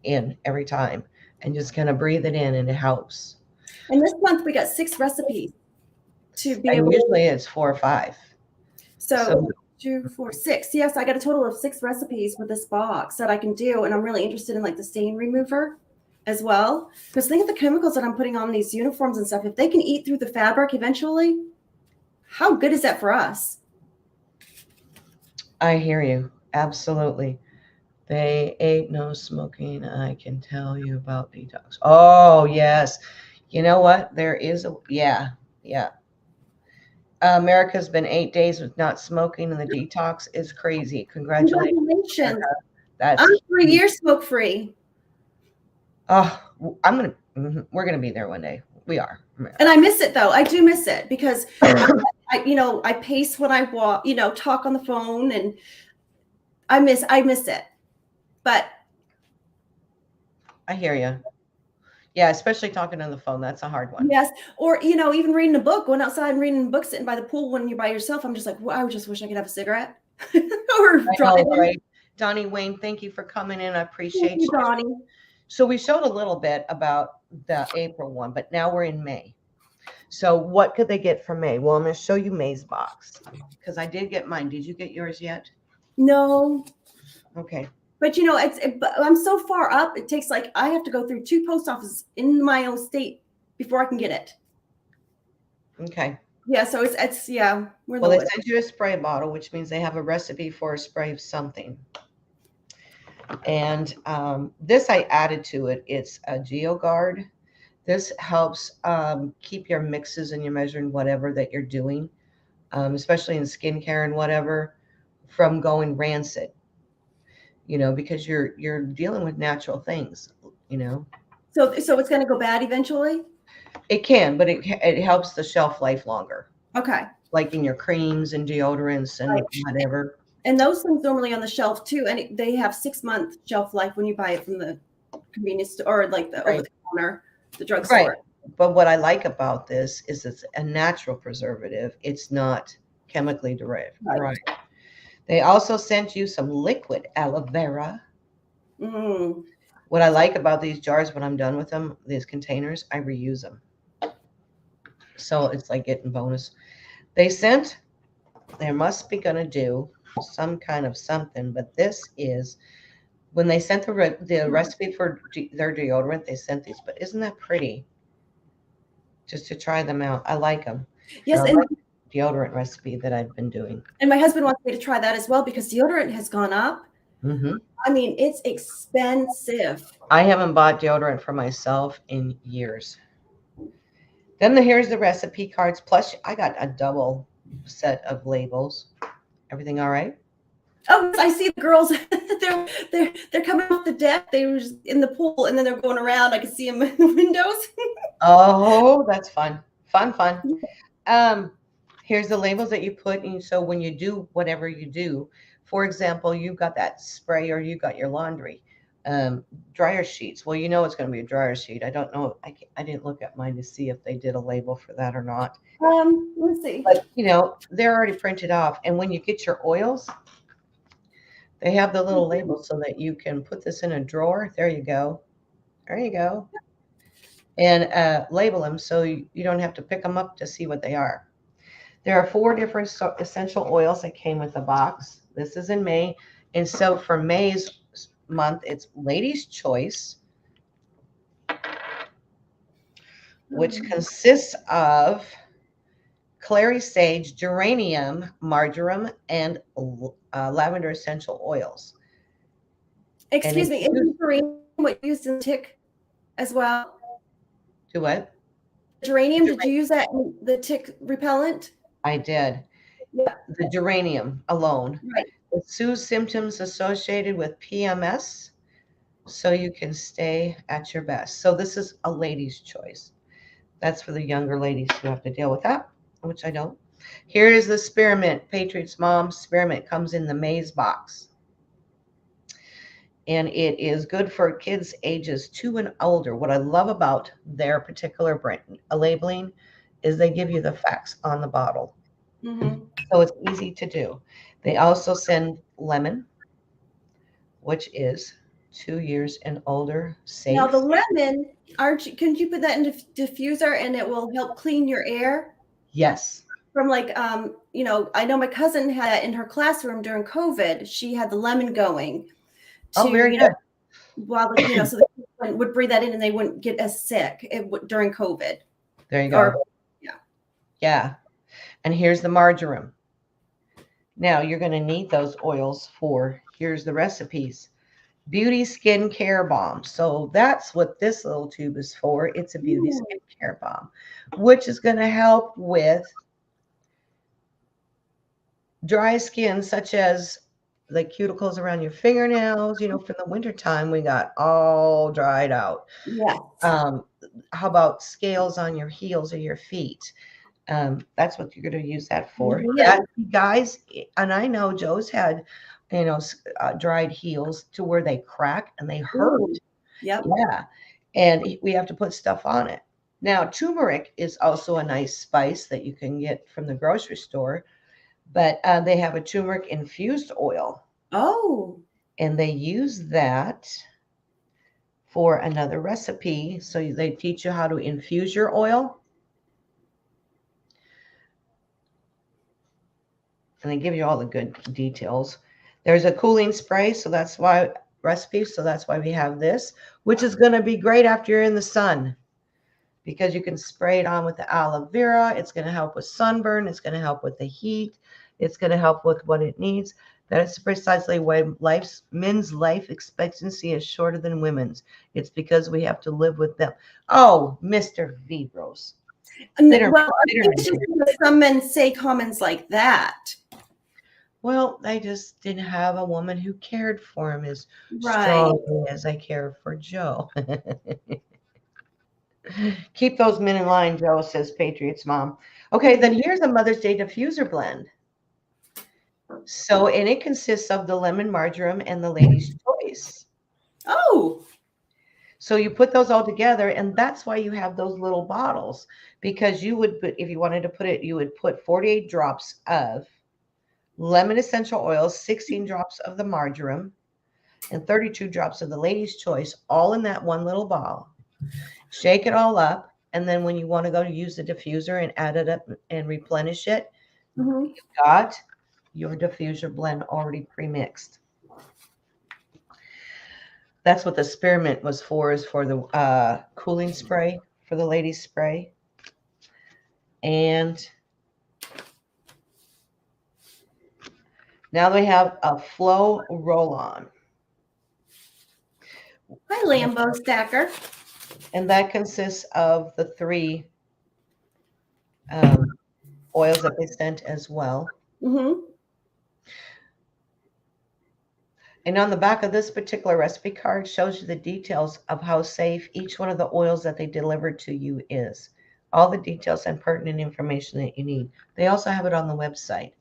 in every time and just kind of breathe it in, and it helps. And this month we got 6 recipes to be able. Usually it's 4 or 5. So 2, 4, 6. Yes, I got a total of 6 recipes with this box that I can do, and I'm really interested in like the stain remover as well. Because think of the chemicals that I'm putting on these uniforms and stuff. If they can eat through the fabric eventually, how good is that for us? I hear you. Absolutely. They ain't no smoking. I can tell you about detox. Oh, yes. You know what? There is yeah. America's been 8 days with not smoking, and the detox is crazy. Congratulations. I'm 3 years smoke free. Oh, we're gonna be there one day. We are. And I miss it though. I do miss it because I pace when I walk, talk on the phone, and I miss it. But I hear you. Yeah, especially talking on the phone. That's a hard one. Yes. Or, even reading a book, going outside and reading a book, sitting by the pool when you're by yourself. I'm just like, well, I just wish I could have a cigarette. Or driving. Right. Donnie Wayne, thank you for coming in. I appreciate you. Donnie. So we showed a little bit about the April one, but now we're in May. So what could they get from May? Well, I'm going to show you May's box because I did get mine. Did you get yours yet? No. Okay. But I'm so far up. It takes I have to go through 2 post offices in my own state before I can get it. Okay. Yeah. So it's yeah. Well, they sent you a spray bottle, which means they have a recipe for a spray of something. And this I added to it. It's a GeoGuard. This helps keep your mixes and your measuring whatever that you're doing, especially in skincare and whatever, from going rancid. Because you're dealing with natural things. So it's going to go bad eventually. It can, but it helps the shelf life longer. Okay. Like in your creams and deodorants and whatever. And those things normally on the shelf too, and they have 6-month shelf life when you buy it from the convenience store or like the over the counter, the drugstore. Right. But what I like about this is it's a natural preservative. It's not chemically derived. Right. They also sent you some liquid aloe vera. What I like about these jars when I'm done with them, these containers, I reuse them. So it's like getting bonus. They must be going to do some kind of something, but this is when they sent the recipe for their deodorant, they sent these, but isn't that pretty? Just to try them out. I like them. Yes. And deodorant recipe that I've been doing. And my husband wants me to try that as well because deodorant has gone up. Mm-hmm. I mean, it's expensive. I haven't bought deodorant for myself in years. Then here's the recipe cards. Plus, I got a double set of labels. Everything all right? Oh, I see the girls. they're coming off the deck. They were just in the pool, and then they're going around. I can see them in the windows. Oh, that's fun. Fun. Here's the labels that you put in. So when you do whatever you do, for example, you've got that spray or you got your laundry, dryer sheets. Well, it's going to be a dryer sheet. I don't know. I didn't look at mine to see if they did a label for that or not. Let's see. But, they're already printed off. And when you get your oils, they have the little labels so that you can put this in a drawer. There you go. And label them so you don't have to pick them up to see what they are. There are 4 different essential oils that came with the box. This is in May. And so for May's month, it's Lady's Choice, which consists of clary sage, geranium, marjoram, and lavender essential oils. And Excuse me, is geranium what you used in the tick as well? do what? Geranium, did you use that in the tick repellent? I did. Yeah, The geranium alone. right. It soothes symptoms associated with PMS so you can stay at your best. So this is a lady's choice. That's for the younger ladies who have to deal with that, which I don't. Here is the spearmint. Patriots Mom spearmint comes in the maize box. And it is good for kids ages 2 and older. What I love about their particular brand labeling is they give you the facts on the bottle. Mm-hmm. So it's easy to do. They also send lemon, which is 2 years and older, Now safe. the lemon, Archie, can you put that in a diffuser and it will help clean your air? Yes. From like, I know my cousin had that in her classroom during COVID. She had the lemon going Oh, to, very good. while so the kids would breathe that in and they wouldn't get as sick during COVID. There you go. Or Yeah. And here's the marjoram. Now you're going to need those oils for, here's the recipes. Beauty Skin Care Balm. So that's what this little tube is for. It's a beauty skin care balm, which is going to help with dry skin, such as the cuticles around your fingernails. From the wintertime, we got all dried out. yeah. How about scales on your heels or your feet? That's what you're going to use that for. Yeah. That, guys, and I know Joe's had, dried heels to where they crack and they hurt. Ooh. Yep. Yeah. And we have to put stuff on it. Now, turmeric is also a nice spice that you can get from the grocery store, but they have a turmeric infused oil. Oh. And they use that for another recipe. So they teach you how to infuse your oil. And they give you all the good details. There's a cooling spray, so that's why we have this, which is going to be great after you're in the sun because you can spray it on with the aloe vera. It's going to help with sunburn. It's going to help with the heat. It's going to help with what it needs. That is precisely why men's life expectancy is shorter than women's. It's because we have to live with them. Oh, Mr. Vibros. Well, I think it's just because some men say comments like that. Well, I just didn't have a woman who cared for him as Right. strongly as I care for Joe. Keep those men in line, Joe, says Patriots Mom. Okay, then here's a Mother's Day diffuser blend. So, and it consists of the lemon marjoram and the lady's choice. Oh. So you put those all together, and that's why you have those little bottles, because you would put, if you wanted to put it, you would put 48 drops of lemon essential oil, 16 drops of the marjoram, and 32 drops of the lady's choice, all in that one little ball. Shake it all up, and then when you want to go to use the diffuser and add it up and replenish it, you've got your diffuser blend already pre-mixed. That's what the spearmint was for, is for the cooling spray, for the lady's spray. And now they have a Flow roll-on. Hi, Lambo Stacker. And that consists of the 3 oils that they sent as well. Mm-hmm. And on the back of this particular recipe card shows you the details of how safe each one of the oils that they delivered to you is. All the details and pertinent information that you need. They also have it on the website.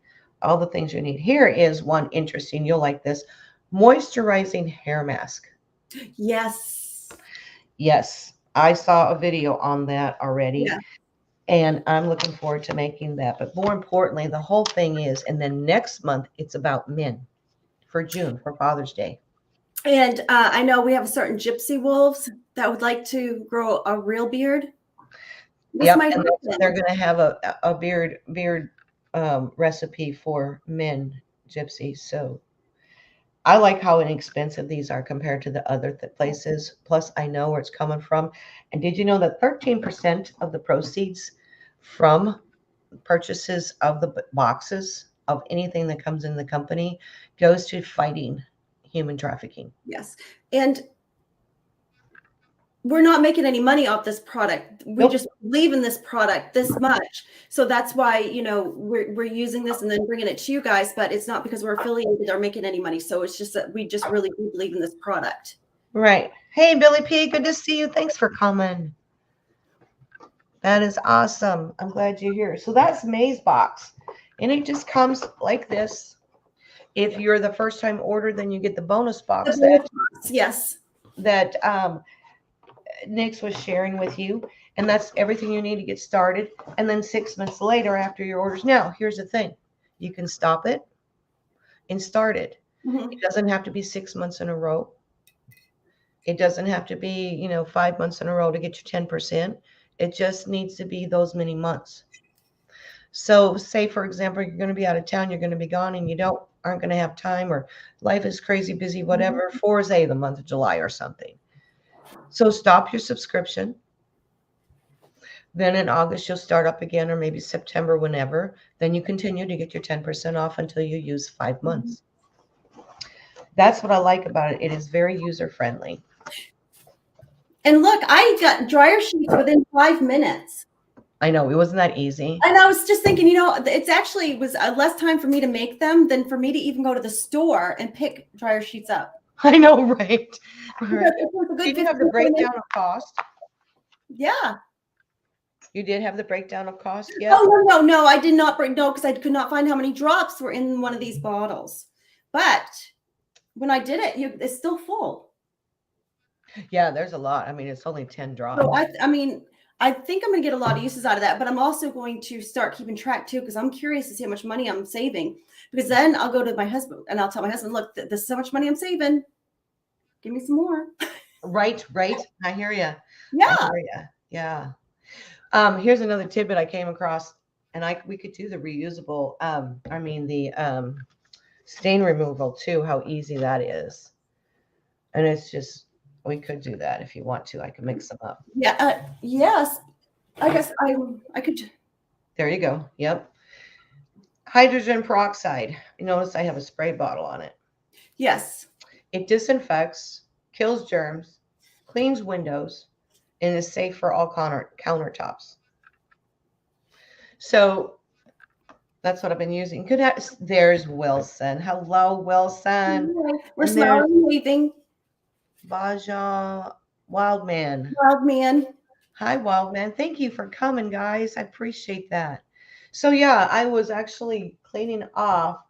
All the things you need. Here is one interesting, you'll like this, moisturizing hair mask. Yes. Yes, I saw a video on that already. Yeah. And I'm looking forward to making that. But more importantly, the whole thing is, and then next month, it's about men for June, for Father's Day. And I know we have certain gypsy wolves that would like to grow a real beard. Yep, and they're going to have a beard recipe for men gypsies. So I like how inexpensive these are compared to the other places. Plus, I know where it's coming from. And did you know that 13% of the proceeds from purchases of the boxes of anything that comes in the company goes to fighting human trafficking. Yes. And we're not making any money off this product. We Nope. just believe in this product this much. So that's why, you know, we're using this and then bringing it to you guys, but it's not because we're affiliated or making any money. So it's just that we just really do believe in this product. Right. Hey, Billy P, good to see you. Thanks for coming. That is awesome. I'm glad you're here. So that's May's box. And it just comes like this. If you're the first time order, then you get the bonus box Yes. that Nix was sharing with you. And that's everything you need to get started. And then 6 months later after your orders. Now, here's the thing. You can stop it and start it. Mm-hmm. It doesn't have to be 6 months in a row. It doesn't have to be, you know, 5 months in a row to get your 10%. It just needs to be those many months. So say, for example, you're going to be out of town, you're going to be gone and you aren't going to have time, or life is crazy busy, whatever, for say the month of July or something. So stop your subscription. Then in August, you'll start up again, or maybe September, whenever. Then you continue to get your 10% off until you use 5 months. That's what I like about it. It is very user-friendly. And look, I got dryer sheets within 5 minutes. I know, it wasn't that easy. And I was just thinking, you know, it's actually was less time for me to make them than for me to even go to the store and pick dryer sheets up. I know, right? Right. Did you have the breakdown of cost? Yeah. You did have the breakdown of cost? Yeah. Oh, no, I did not break. No, because I could not find how many drops were in one of these bottles. But when I did it, it's still full. Yeah, there's a lot. I mean, it's only 10 drops. So I mean, I think I'm going to get a lot of uses out of that, but I'm also going to start keeping track too, because I'm curious to see how much money I'm saving. Because then I'll go to my husband and I'll tell my husband, look, this is how much money I'm saving. Give me some more. Right. I hear you. Yeah. Yeah. Here's another tidbit I came across, and we could do the reusable, the stain removal too, how easy that is. And it's just, we could do that if you want to. I can mix them up. Yeah. Yes. I guess I could. There you go. Yep. Hydrogen peroxide. You notice I have a spray bottle on it. Yes. It disinfects, kills germs, cleans windows, and is safe for all countertops. So that's what I've been using. There's Wilson. Hello, Wilson. We're smiling and waving. Baja Wildman. Wildman. Hi, Wildman. Thank you for coming, guys. I appreciate that. So yeah, I was actually cleaning off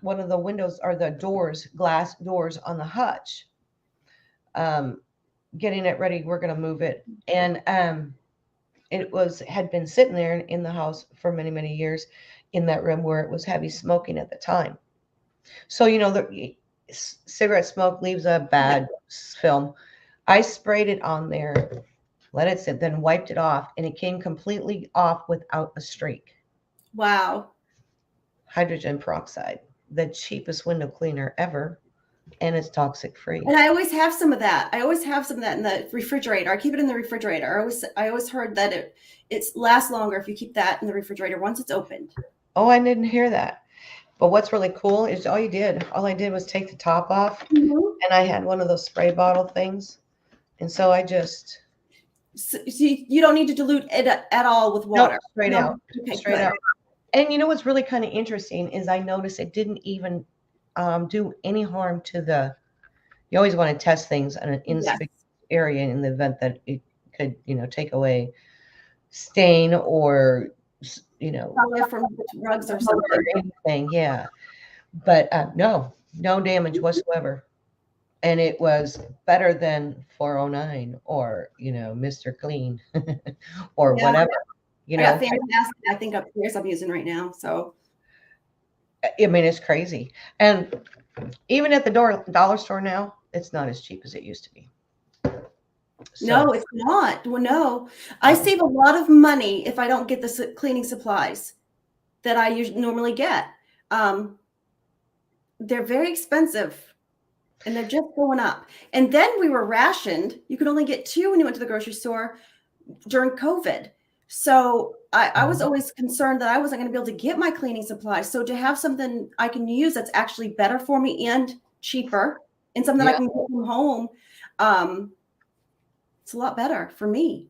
one of the windows, or the doors, glass doors on the hutch. Getting it ready. We're going to move it. And it had been sitting there in the house for many, many years in that room where it was heavy smoking at the time. So, you know, the cigarette smoke leaves a bad film. I sprayed it on there, let it sit, then wiped it off, and it came completely off without a streak. Wow. Hydrogen peroxide, the cheapest window cleaner ever. And it's toxic free. And I always have some of that. I always have some of that in the refrigerator. I keep it in the refrigerator. I always heard that it lasts longer if you keep that in the refrigerator once it's opened. Oh, I didn't hear that. But what's really cool is all I did was take the top off, and I had one of those spray bottle things. And so I just. So you don't need to dilute it at all with water. No, straight out. Okay, straight out. And you know what's really kind of interesting is I noticed it didn't even do any harm to you always want to test things in an inspect area in the event that it could, you know, take away stain or, you know, from rugs or something. Or anything. Yeah. But no damage whatsoever. And it was better than 409 or, you know, Mr. Clean or whatever, you know. Fantastic. I think upstairs I'm using right now. So. I mean, it's crazy. And even at the dollar store now, it's not as cheap as it used to be. So. No, it's not. Well, no. I save a lot of money if I don't get the cleaning supplies that I normally get. They're very expensive, and they're just going up. And then we were rationed. You could only get 2 when you went to the grocery store during COVID. So I was always concerned that I wasn't going to be able to get my cleaning supplies. So to have something I can use that's actually better for me and cheaper and something I can get from home. It's a lot better for me.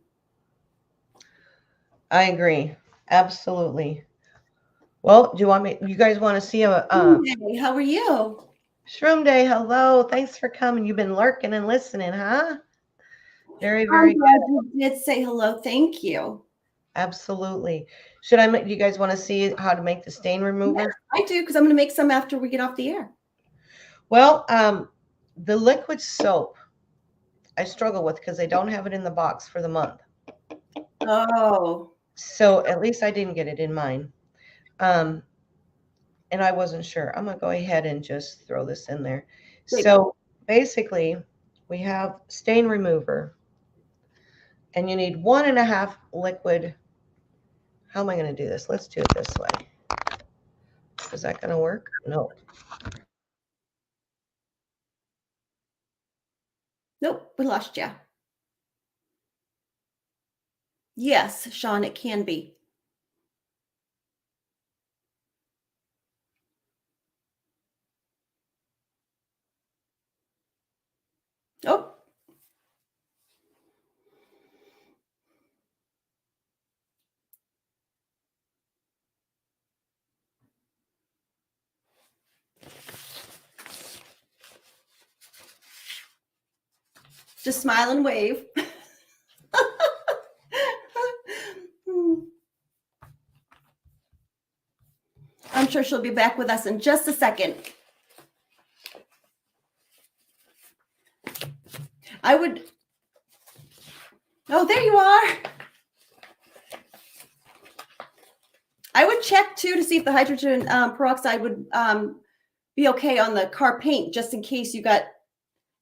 I agree. Absolutely. Well, do you guys want to see a Hey, how are you? Shroom Day? Hello. Thanks for coming. You've been lurking and listening, huh? Very, very I'm glad good. you did say hello. Thank you. Absolutely. Should I make, do you guys want to see how to make the stain remover? Yes, I do, because I'm going to make some after we get off the air. Well, the liquid soap I struggle with because they don't have it in the box for the month. Oh. So at least I didn't get it in mine. And I wasn't sure. I'm going to go ahead and just throw this in there. So basically, we have stain remover, and you need 1.5 liquid. How am I going to do this? Let's do it this way. Is that going to work? No. Nope, we lost you. Yes, Sean, it can be. Oh. Just smile and wave. I'm sure she'll be back with us in just a second. Oh, there you are. I would check too to see if the hydrogen peroxide would be okay on the car paint, just in case you got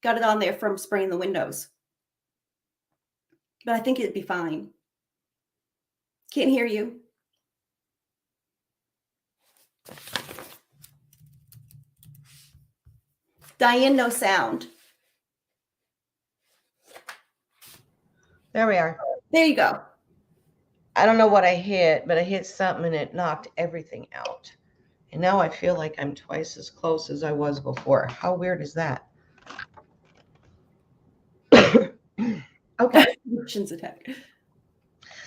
it on there from spraying the windows. But I think it'd be fine. Can't hear you. Diane, no sound. There we are. There you go. I don't know what I hit, but I hit something and it knocked everything out. And now I feel like I'm twice as close as I was before. How weird is that? Okay. Emotions attack.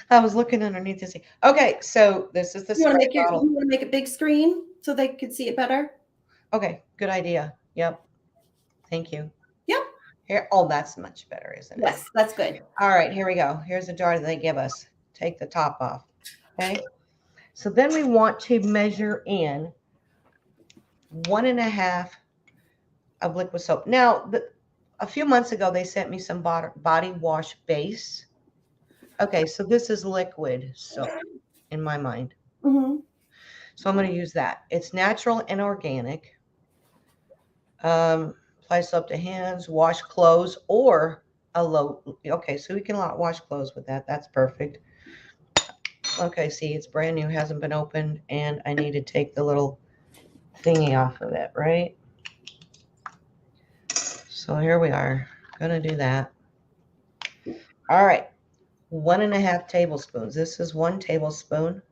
I was looking underneath this thing. Okay, so this is the You want spray to bottle. make a big screen so they could see it better? Okay, good idea. Yep. Thank you. Yep. Here. Oh, that's much better, isn't it? Yes, that's good. All right, here we go. Here's the jar that they give us. Take the top off. Okay. So then we want to measure in 1.5 of liquid soap. Now, a few months ago, they sent me some body wash base. Okay, so this is liquid soap in my mind. Mm-hmm. So I'm going to use that. It's natural and organic. Apply soap to hands, wash clothes, or a low. Okay, so we can wash clothes with that. That's perfect. Okay, see, it's brand new, hasn't been opened, and I need to take the little thingy off of it, right? So here we are. Gonna do that. All right, 1.5 tablespoons. This is 1 tablespoon.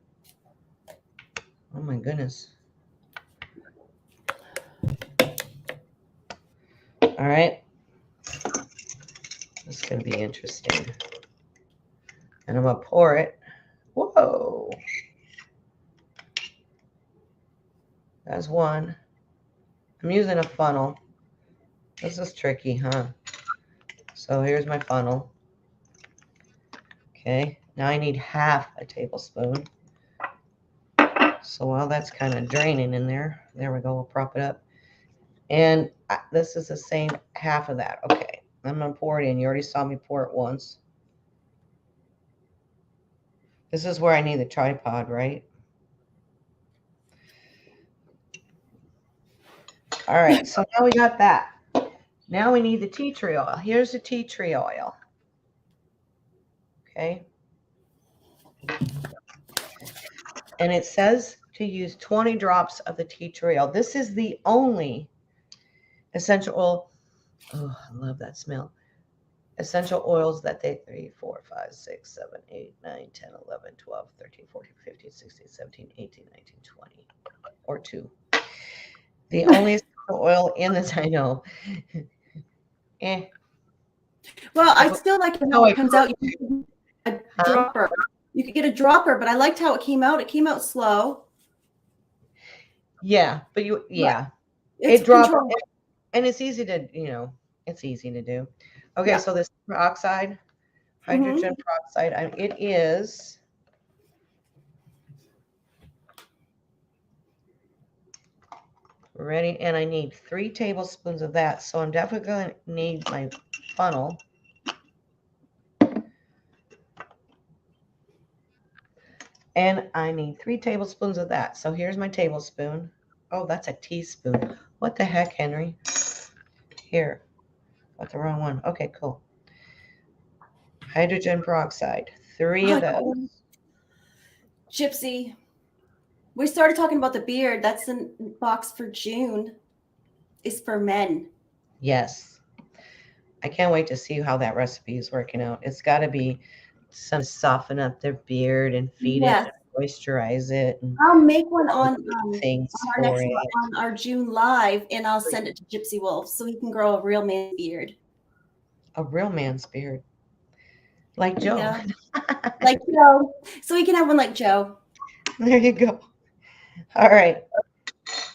Oh my goodness. All right. This is gonna be interesting. And I'm gonna pour it. Whoa. That's 1. I'm using a funnel. This is tricky, huh? So here's my funnel. Okay, now I need 1/2 tablespoon. So while that's kind of draining in there, there we go, we'll prop it up. And this is the same 1/2 of that. Okay, I'm gonna pour it in. You already saw me pour it once. This is where I need the tripod, right? All right, so now we got that. Now we need the tea tree oil. Here's the tea tree oil. Okay. And it says to use 20 drops of the tea tree oil. This is the only essential oil. Oh, I love that smell. Essential oils that they 3, 4, 5, 6, 7, 8, 9, 10, 11, 12, 13, 14, 15, 16, 17, 18, 19, 20, or 2. The only the oil in this. I know. Well, I still like how it comes out. A Huh? dropper. You could get a dropper, but I liked how it came out. It came out slow. Yeah, but It's it dropped, controlled. and it's easy to, it's easy to do. Okay, Yeah. so this peroxide, hydrogen peroxide, it is ready, and I need 3 tablespoons of that. So I'm definitely going to need my funnel. And I need 3 tablespoons of that. So here's my tablespoon. Oh, that's a teaspoon. What the heck, Henry? Here. Got the wrong one. Okay, cool. Hydrogen peroxide. 3 of those. Gypsy. We started talking about the beard. That's in box for June. It's for men. Yes. I can't wait to see how that recipe is working out. It's got to be some soften up their beard and feed it and moisturize it. And I'll make one on things our for next it. on our June live, and I'll send it to Gypsy Wolf so he can grow a real man beard. A real man's beard. Like Joe. Yeah. Like Joe. So he can have one like Joe. There you go. All right.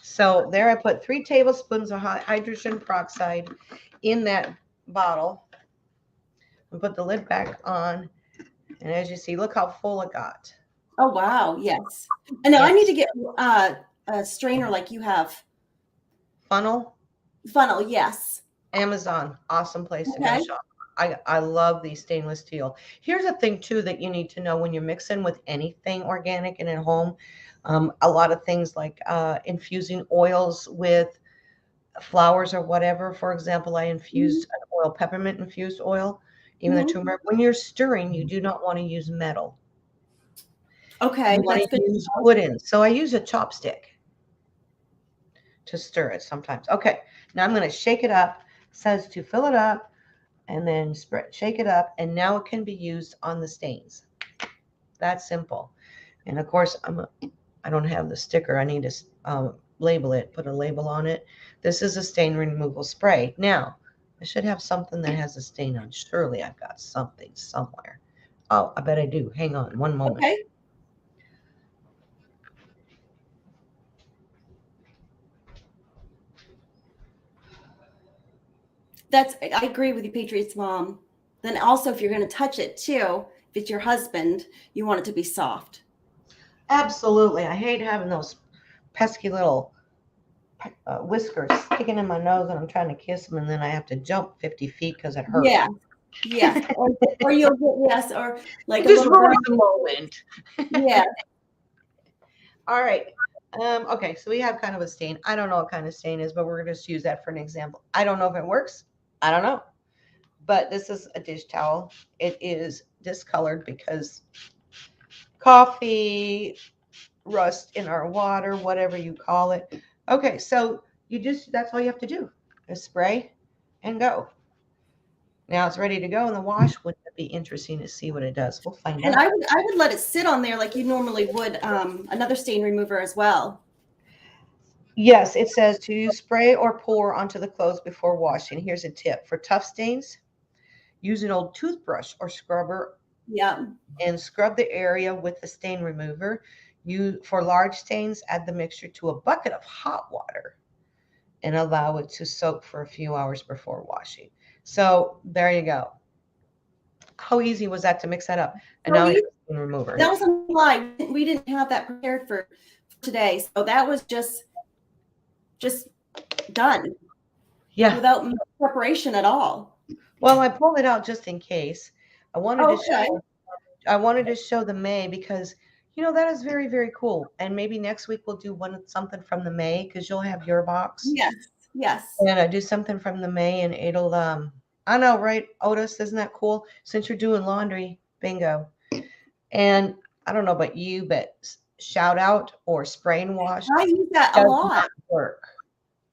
So there I put 3 tablespoons of hydrogen peroxide in that bottle. And put the lid back on. And as you see, look how full it got. Oh, wow. Yes. And now I need to get a strainer like you have. Funnel? Funnel, yes. Amazon. Awesome place to go shop. I love these stainless steel. Here's a thing, too, that you need to know when you're mixing with anything organic and at home. A lot of things like infusing oils with flowers or whatever. For example, I infused an oil, peppermint infused oil, even the turmeric. When you're stirring, you do not want to use metal. Okay. You want to use wooden. So I use a chopstick to stir it sometimes. Okay. Now I'm going to shake it up. It says to fill it up and then shake it up. And now it can be used on the stains. That's simple. And of course, I don't have the sticker. I need to label it, put a label on it. This is a stain removal spray. Now, I should have something that has a stain on. Surely I've got something somewhere. Oh, I bet I do. Hang on one moment. Okay. I agree with you, Patriots Mom. Then also, if you're going to touch it too, if it's your husband, you want it to be soft. Absolutely. I hate having those pesky little whiskers sticking in my nose and I'm trying to kiss them and then I have to jump 50 feet because it hurts. Yeah. Yeah. or you'll get, or like just ruin the moment. Yeah. All right. Okay, so we have kind of a stain. I don't know what kind of stain is, but we're going to just use that for an example. I don't know if it works. I don't know. But this is a dish towel. It is discolored because coffee, rust in our water, whatever you call it. Okay, so that's all you have to do is spray and go. Now it's ready to go in the wash. Wouldn't it be interesting to see what it does? We'll find out. And I would let it sit on there like you normally would another stain remover as well. Yes, it says to spray or pour onto the clothes before washing. Here's a tip. For tough stains, use an old toothbrush or scrubber. Yeah. And scrub the area with the stain remover. For large stains, add the mixture to a bucket of hot water and allow it to soak for a few hours before washing. So there you go. How easy was that to mix that up? And now it's stain remover. That was a lie. We didn't have that prepared for today. So that was just done. Yeah. Without preparation at all. Well, I pulled it out just in case. I wanted to show the May because that is very, very cool. And maybe next week we'll do something from the May because you'll have your box. Yes. And I do something from the May and it'll I know, right, Otis? Isn't that cool? Since you're doing laundry, bingo. And I don't know about you, but shout out or spray and wash. I use that a lot. Not work.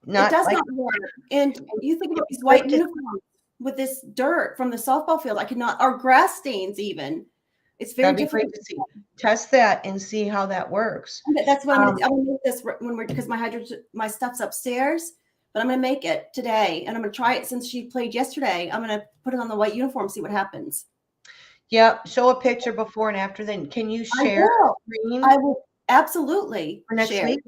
It does not work. And you think about these white uniforms with this dirt from the softball field. I could not, or grass stains even. It's very difficult to see. Test that and see how that works. That's what I'm going to make this because my stuff's upstairs. but I'm going to make it today. And I'm going to try it since she played yesterday. I'm going to put it on the white uniform, see what happens. Yeah. Show a picture before and after. Then can you share screen I will absolutely for next share. week?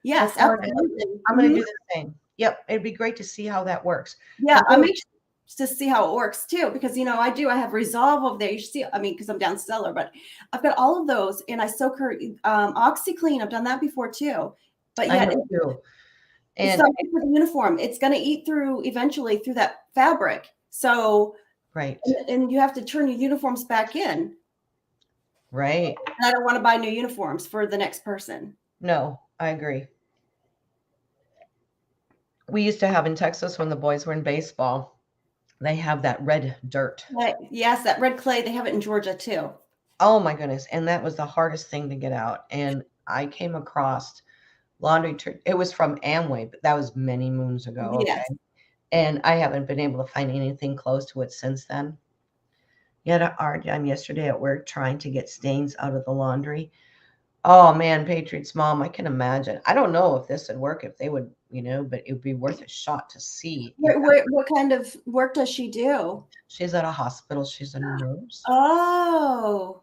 Yes, absolutely. I'm going to do the same. Yep. It'd be great to see how that works. Yeah, I'm anxious to see how it works too, because I have Resolve over there. You should see, because I'm down cellar, but I've got all of those, and I soak her OxyClean. I've done that before too, but I yet know too. it's not good for the uniform. It's going to eat eventually through that fabric. So right, and you have to turn your uniforms back in. Right. And I don't want to buy new uniforms for the next person. No, I agree. We used to have in Texas when the boys were in baseball, they have that red dirt. Yes, that red clay. They have it in Georgia too. Oh my goodness. And that was the hardest thing to get out. And I came across laundry. It was from Amway, but that was many moons ago. Yes. Okay. And I haven't been able to find anything close to it since then. You had a hard time yesterday at work trying to get stains out of the laundry. Oh man, Patriot's mom, I can imagine. I don't know if this would work, if they would, but it would be worth a shot to see. What kind of work does she do? She's at a hospital. She's a nurse. Oh,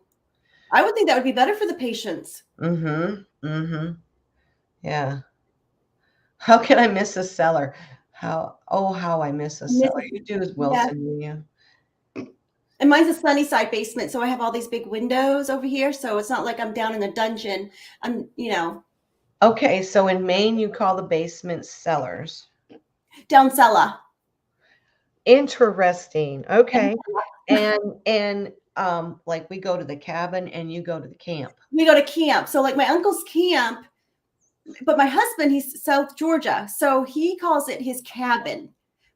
I would think that would be better for the patients. Yeah. How can I miss a cellar? How I miss a cellar. You do as Wilson, yeah. And mine's a sunny side basement, so I have all these big windows over here, so it's not like I'm down in a dungeon. Okay, so in Maine, you call the basement cellars. Down cellar. Interesting. Okay. And like we go to the cabin and you go to the camp. We go to camp. So like my uncle's camp, but my husband, he's South Georgia, so he calls it his cabin.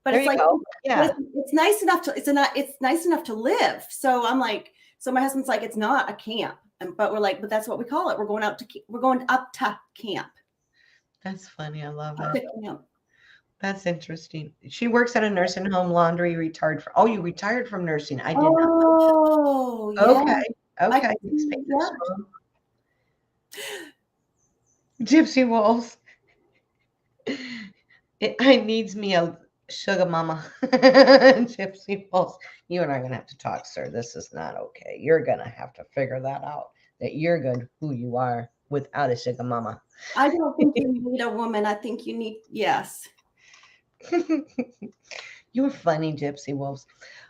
But there it's like, yeah, it's nice enough to it's nice enough to live. So I'm like, so my husband's like, it's not a camp, but we're like, but that's what we call it. We're going up to camp. That's funny. I love it. Camp. That's interesting. She works at a nursing home, laundry, retired. You retired from nursing. I didn't know. Okay. Okay. Gypsy Wolves. I needs me a sugar mama. Gypsy Wolves. You and I are going to have to talk, sir. This is not okay. You're going to have to figure that out, that you're good who you are without a sugar mama. I don't think you need a woman. I think you need, yes. You're funny, Gypsy Wolves.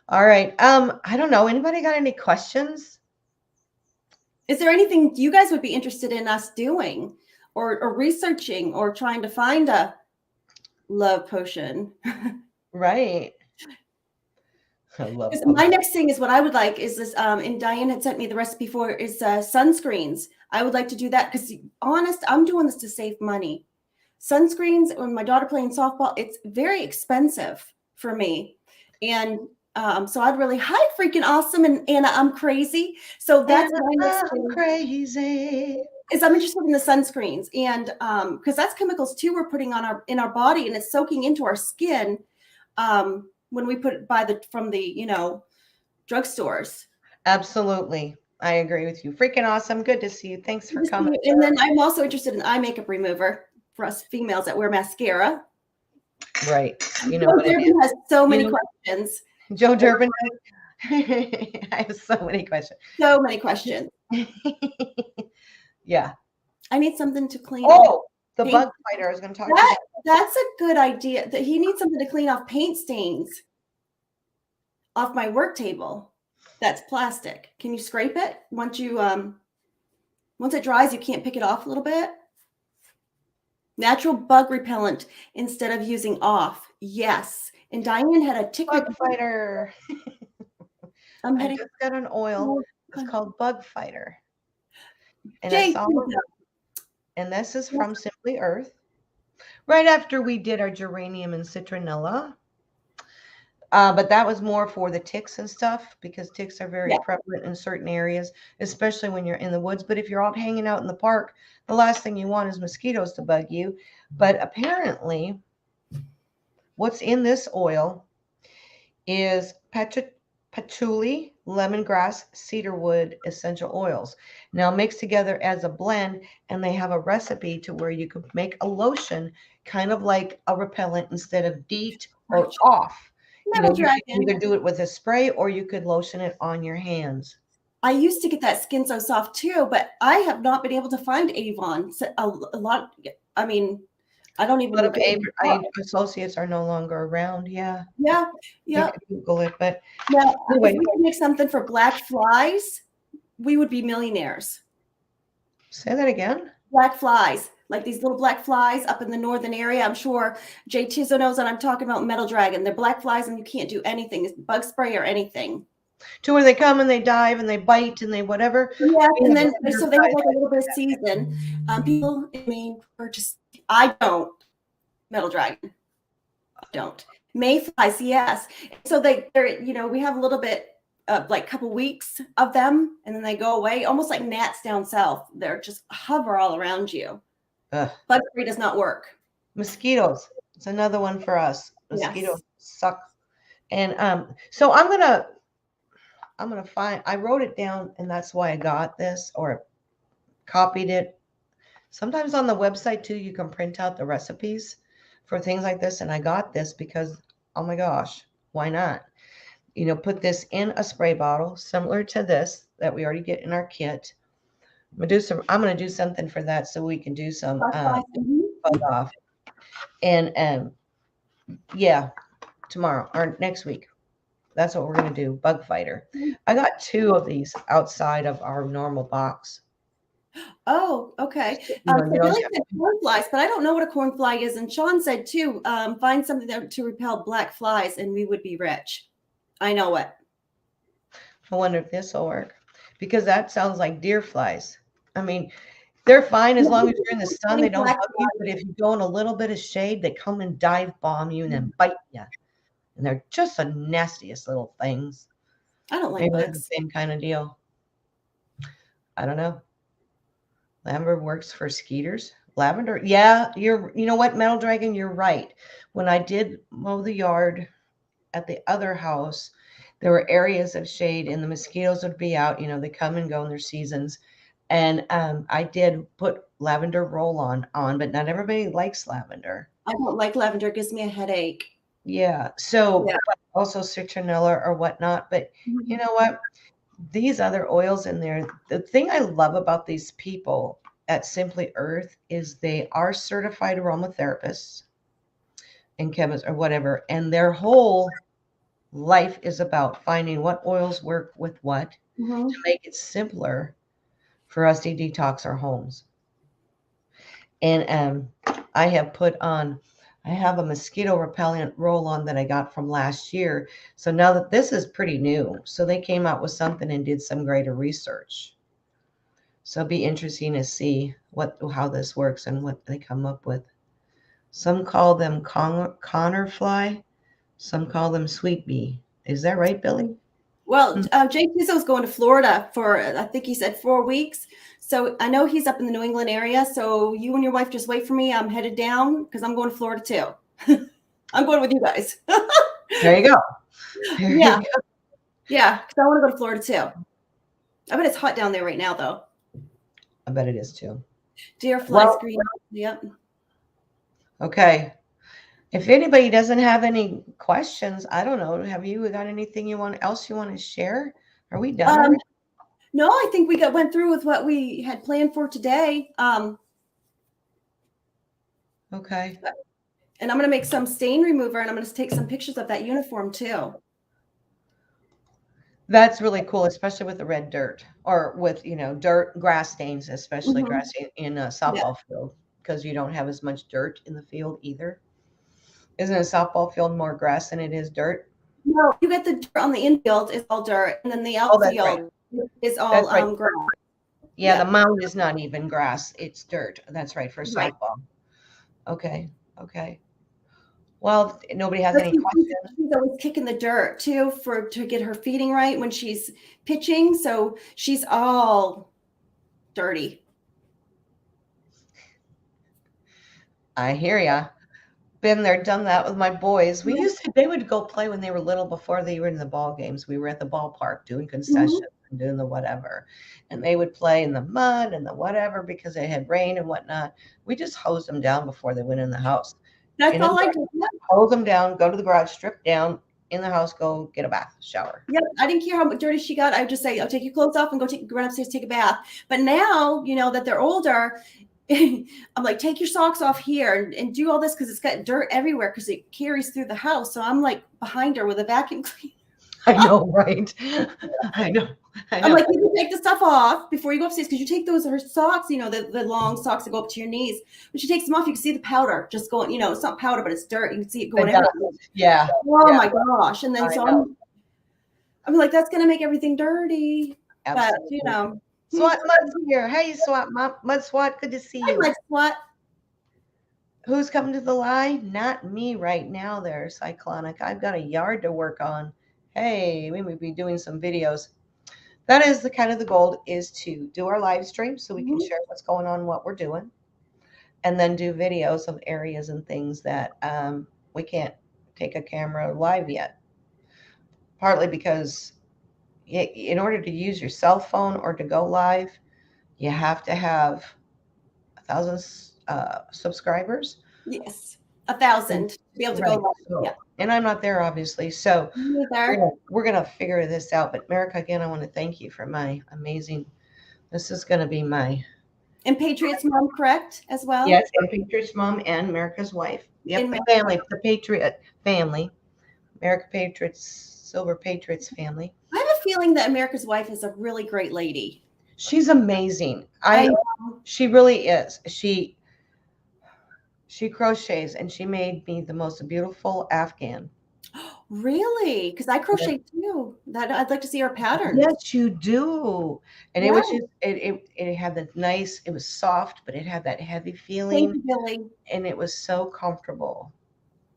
All right. I don't know. Anybody got any questions? Is there anything you guys would be interested in us doing or researching or trying to find a love potion? Right. I love my next thing is what I would like is this, and Diane had sent me the recipe for is sunscreens. I would like to do that because honest, I'm doing this to save money. Sunscreens, when my daughter playing softball, it's very expensive for me. And so I'd really, hi, freaking awesome. And Anna, I'm crazy. So that's my next thing. Crazy. Is I'm interested in the sunscreens. And because that's chemicals too we're putting on in our body, and it's soaking into our skin when we put it from the drugstores. Absolutely. I agree with you. Freaking awesome. Good to see you. Thanks for coming. And then I'm also interested in eye makeup remover for us females that wear mascara. Right. Joe Durbin has so many questions. Joe Durbin. I have so many questions. So many questions. Yeah. I need something to clean. Oh, the bug fighter. I was going to talk about. That's a good idea. That he needs something to clean off paint stains off my work table. That's plastic. Can you scrape it once it dries? You can't pick it off a little bit. Natural bug repellent instead of using off. Yes. And Diane had a tick bug fighter. I just got an oil. It's called Bug Fighter. And this is from Simply Earth. Right after we did our geranium and citronella. But that was more for the ticks and stuff, because ticks are very prevalent in certain areas, especially when you're in the woods. But if you're out hanging out in the park, the last thing you want is mosquitoes to bug you. But apparently, what's in this oil is patchouli, lemongrass, cedarwood essential oils. Now mixed together as a blend, and they have a recipe to where you can make a lotion, kind of like a repellent instead of DEET or off. Metal You can Dragon. either do it with a spray or you could lotion it on your hands. I used to get that Skin So Soft too, but I have not been able to find Avon. A lot. I mean, I don't even. A lot of associates are no longer around. Yeah. Yeah. You Yeah. could Google it, but Now, anyway. if we could make something for black flies, we would be millionaires. Say that again. Black flies, like these little black flies up in the northern area. I'm sure Jay Tizzo knows that I'm talking about Metal Dragon. They're black flies and you can't do anything. It's bug spray or anything. To where they come and they dive and they bite and they whatever. Yeah, and then so they have like a little bit of season. People, I mean, purchase. I don't. Metal Dragon. I don't. Mayflies, yes. So they're we have a little bit of like a couple weeks of them, and then they go away, almost like gnats down south. They're just hover all around you. Bug spray does not work. Mosquitoes. It's another one for us. Mosquitoes suck. And so I'm gonna find. I wrote it down, and that's why I got this or copied it. Sometimes on the website too, you can print out the recipes for things like this, and I got this because, oh my gosh, why not? Put this in a spray bottle similar to this that we already get in our kit. I'm gonna do something for that so we can do some bug off. And yeah, tomorrow or next week. That's what we're gonna do. Bug fighter. I got 2 of these outside of our normal box. Oh, okay. Billy said corn flies, but I don't know what a corn fly is. And Sean said too, find something to repel black flies and we would be rich. I know it. I wonder if this will work because that sounds like deer flies. I mean, they're fine as long as you're in the sun. They don't bug you, but if you go in a little bit of shade, they come and dive bomb you and then bite you. And they're just the nastiest little things. I don't like bugs. The same kind of deal. I don't know. Lavender works for skeeters. Lavender, yeah, you know what, Metal Dragon, you're right. When I did mow the yard at the other house, there were areas of shade and the mosquitoes would be out. They come and go in their seasons. And I did put lavender roll-on, but not everybody likes lavender. I don't like lavender. It gives me a headache. Yeah. So also citronella or whatnot. But you know what? These other oils in there, the thing I love about these people at Simply Earth is they are certified aromatherapists and chemists or whatever. And their whole life is about finding what oils work with what to make it simpler for us to detox our homes. And I have I have a mosquito repellent roll-on that I got from last year. So now that this is pretty new, so they came out with something and did some greater research. So it'll be interesting to see how this works and what they come up with. Some call them Connor fly. Some call them sweet bee. Is that right, Billy? Well, Jay Tizzo's going to Florida for, I think he said 4 weeks. So I know he's up in the New England area. So you and your wife just wait for me. I'm headed down because I'm going to Florida too. I'm going with you guys. There you go. Yeah. Yeah. Because I want to go to Florida too. I bet it's hot down there right now, though. I bet it is too. Deer flies green. Yep. Okay. If anybody doesn't have any questions, I don't know. Have you got anything else you want to share? Are we done? No, I think we went through with what we had planned for today. Okay. And I'm going to make some stain remover, and I'm going to take some pictures of that uniform too. That's really cool, especially with the red dirt or with, dirt, grass stains, especially grass in a softball field, because you don't have as much dirt in the field either. Isn't a softball field more grass than it is dirt? No, you get the dirt on the infield is all dirt, and then the outfield is all grass. Yeah, the mound is not even grass; it's dirt. That's right for softball. Okay. Well, nobody has any questions. She's always kicking the dirt too to get her feeding right when she's pitching, so she's all dirty. I hear ya. been there, done that with my boys. They would go play when they were little before they were in the ball games. We were at the ballpark doing concessions and doing the whatever. And they would play in the mud and the whatever because it had rain and whatnot. We just hosed them down before they went in the house. That's all I do. Hose them down, go to the garage, strip down, in the house, go get a bath, shower. Yep. I didn't care how dirty she got. I would just say, "I'll take your clothes off and run upstairs, take a bath." But now, that they're older, I'm like, take your socks off here and do all this because it's got dirt everywhere because it carries through the house. So I'm like behind her with a vacuum cleaner. I know, right? I know. I'm like, you can take the stuff off before you go upstairs because you take her socks, the long socks that go up to your knees. When she takes them off, you can see the powder just going, it's not powder, but it's dirt. You can see it going everywhere. Yeah. Oh my gosh. And then I'm like, that's going to make everything dirty. Absolutely. But, SWAT Mud's here. Hey, SWAT Mud SWAT, good to see you. Hi, SWAT. Who's coming to the line? Not me right now there, Cyclonic. I've got a yard to work on. Hey, we would be doing some videos. That is the goal is to do our live stream so we can share what's going on, what we're doing, and then do videos of areas and things that we can't take a camera live yet. Partly because in order to use your cell phone or to go live, you have to have 1,000 subscribers. Yes, 1,000 to be able to go live. So, yeah. And I'm not there, obviously. So we're gonna figure this out. But America, again, I want to thank you for my amazing. This is going to be my. And Patriot's mom, correct, as well? Yes, and Patriot's mom and America's wife. Yep, the family, the Patriot family, America Patriots, Silver Patriots family. I have a feeling that America's wife is a really great lady. She's amazing. She really is. She crochets and she made me the most beautiful Afghan. Really? Because I crochet too. I'd like to see her pattern. Yes, you do. And it was just it had the nice, it was soft, but it had that heavy feeling. Thank you, Billy. And it was so comfortable.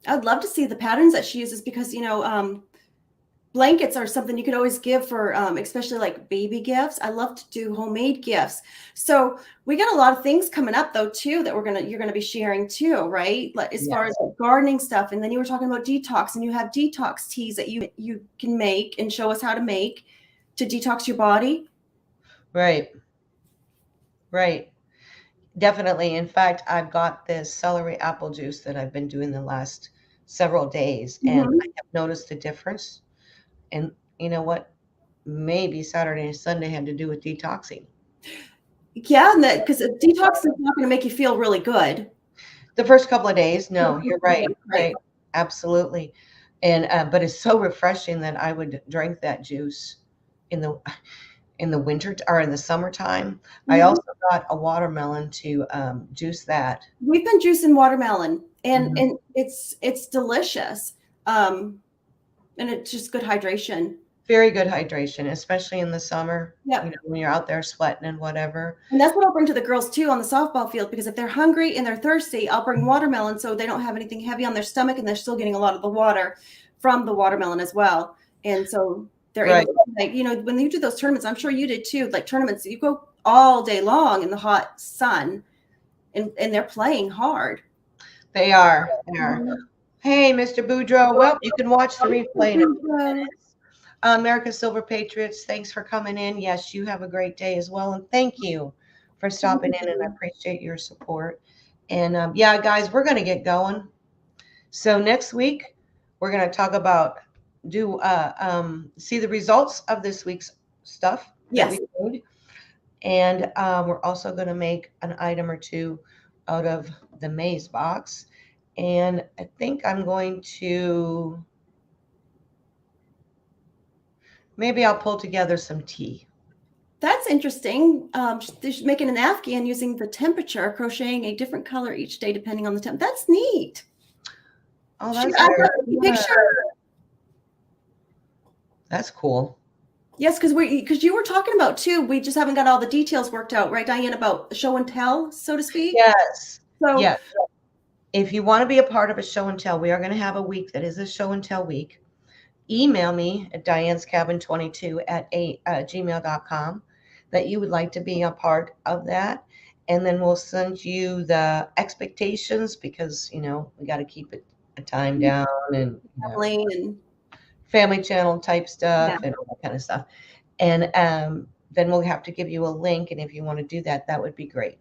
I'd love to see the patterns that she uses because blankets are something you could always give for especially like baby gifts. I love to do homemade gifts. So we got a lot of things coming up though too that you're gonna be sharing too, right? Like as far as like gardening stuff. And then you were talking about detox, and you have detox teas that you can make and show us how to make to detox your body. Right. Definitely. In fact, I've got this celery apple juice that I've been doing the last several days, and I have noticed a difference. And you know what? Maybe Saturday and Sunday had to do with detoxing. Yeah, because detox is not going to make you feel really good. The first couple of days, no, you're right. Right. Absolutely. And but it's so refreshing that I would drink that juice in the winter or in the summertime. I also got a watermelon to juice that. We've been juicing watermelon, and it's delicious. And it's just good hydration. Very good hydration, especially in the summer. Yeah. When you're out there sweating and whatever. And that's what I'll bring to the girls too on the softball field, because if they're hungry and they're thirsty, I'll bring watermelon so they don't have anything heavy on their stomach and they're still getting a lot of the water from the watermelon as well. And so they're able to, when you do those tournaments, I'm sure you did too, like tournaments, you go all day long in the hot sun and they're playing hard. They are. Hey, Mr. Boudreaux. Well, you can watch the replay in a few minutes. America's Silver Patriots, thanks for coming in. Yes, you have a great day as well. And thank you for stopping in, and I appreciate your support. And guys, we're going to get going. So next week, we're going to talk about, see the results of this week's stuff. Yes. That we made. And we're also going to make an item or two out of the maize box. And I think I'm going to, maybe I'll pull together some tea. That's interesting. She's making an Afghan using the temperature, crocheting a different color each day depending on the temp. That's neat. Oh, that's picture. That's cool. Yes, because you were talking about too. We just haven't got all the details worked out, right, Diane? About show and tell, so to speak. Yes. So yes. If you want to be a part of a show and tell, we are going to have a week that is a show and tell week. Email me at dianescabin22@gmail.com that you would like to be a part of that. and then we'll send you the expectations because, you know, we got to keep it a time down and, you know, Family and family channel type stuff yeah. and all that kind of stuff. And then we'll have to give you a link. And if you want to do that, that would be great.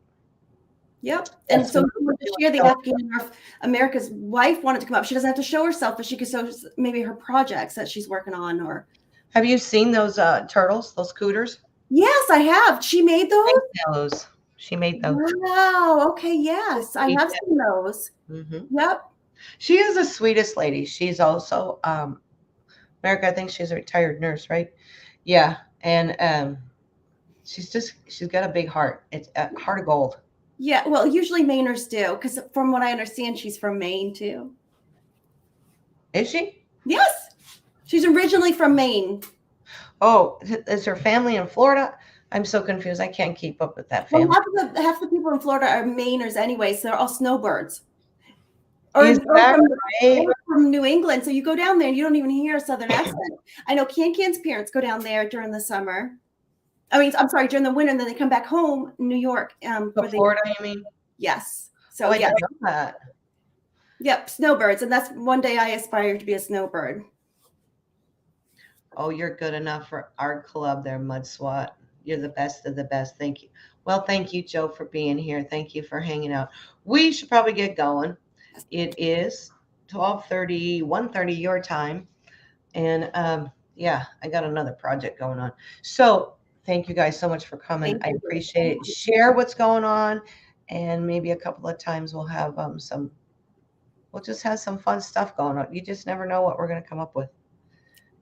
Yep. And Yes, so we if you want to share the Afghan America's wife wanted to come up. She doesn't have to show herself, but she could show maybe her projects that she's working on. Or have you seen those turtles, those cooters? yes, I have. She made those. Those. She made those. Wow. Okay. Yes, I have seen those. Mm-hmm. Yep. She is the sweetest lady. She's also America. I think she's a retired nurse, right? Yeah, and she's got a big heart. It's a heart of gold. Yeah. Well, usually Mainers do, because from what I understand, she's from Maine too. Is she? Yes, she's originally from Maine. Oh, is her family in Florida? I'm so confused. I can't keep up with that family. Well, half the people in Florida are Mainers anyways. So they're all snowbirds. Is that right? From New England. So you go down there and you don't even hear a Southern accent. I know Can's parents go down there during the summer. I mean, I'm sorry, during the winter, and then they come back home in New York. Florida, you mean? Yes. So Oh, I yeah. didn't know that. Yep, snowbirds. And that's one day I aspire to be a snowbird. Oh, you're good enough for our club there, Mud SWAT. You're the best of the best. Thank you. Well, thank you, Joe, for being here. Thank you for hanging out. We should probably get going. It is 12:30, 1:30 your time. And yeah, I got another project going on. So thank you guys so much for coming. I appreciate it. Share what's going on. And maybe a couple of times we'll have we'll just have some fun stuff going on. You just never know what we're going to come up with.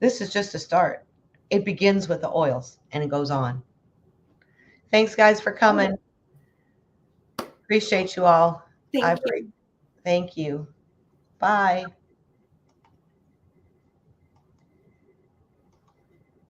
This is just a start. It begins with the oils and it goes on. Thanks, guys, for coming. Appreciate you all. Thank you. Thank you. Bye.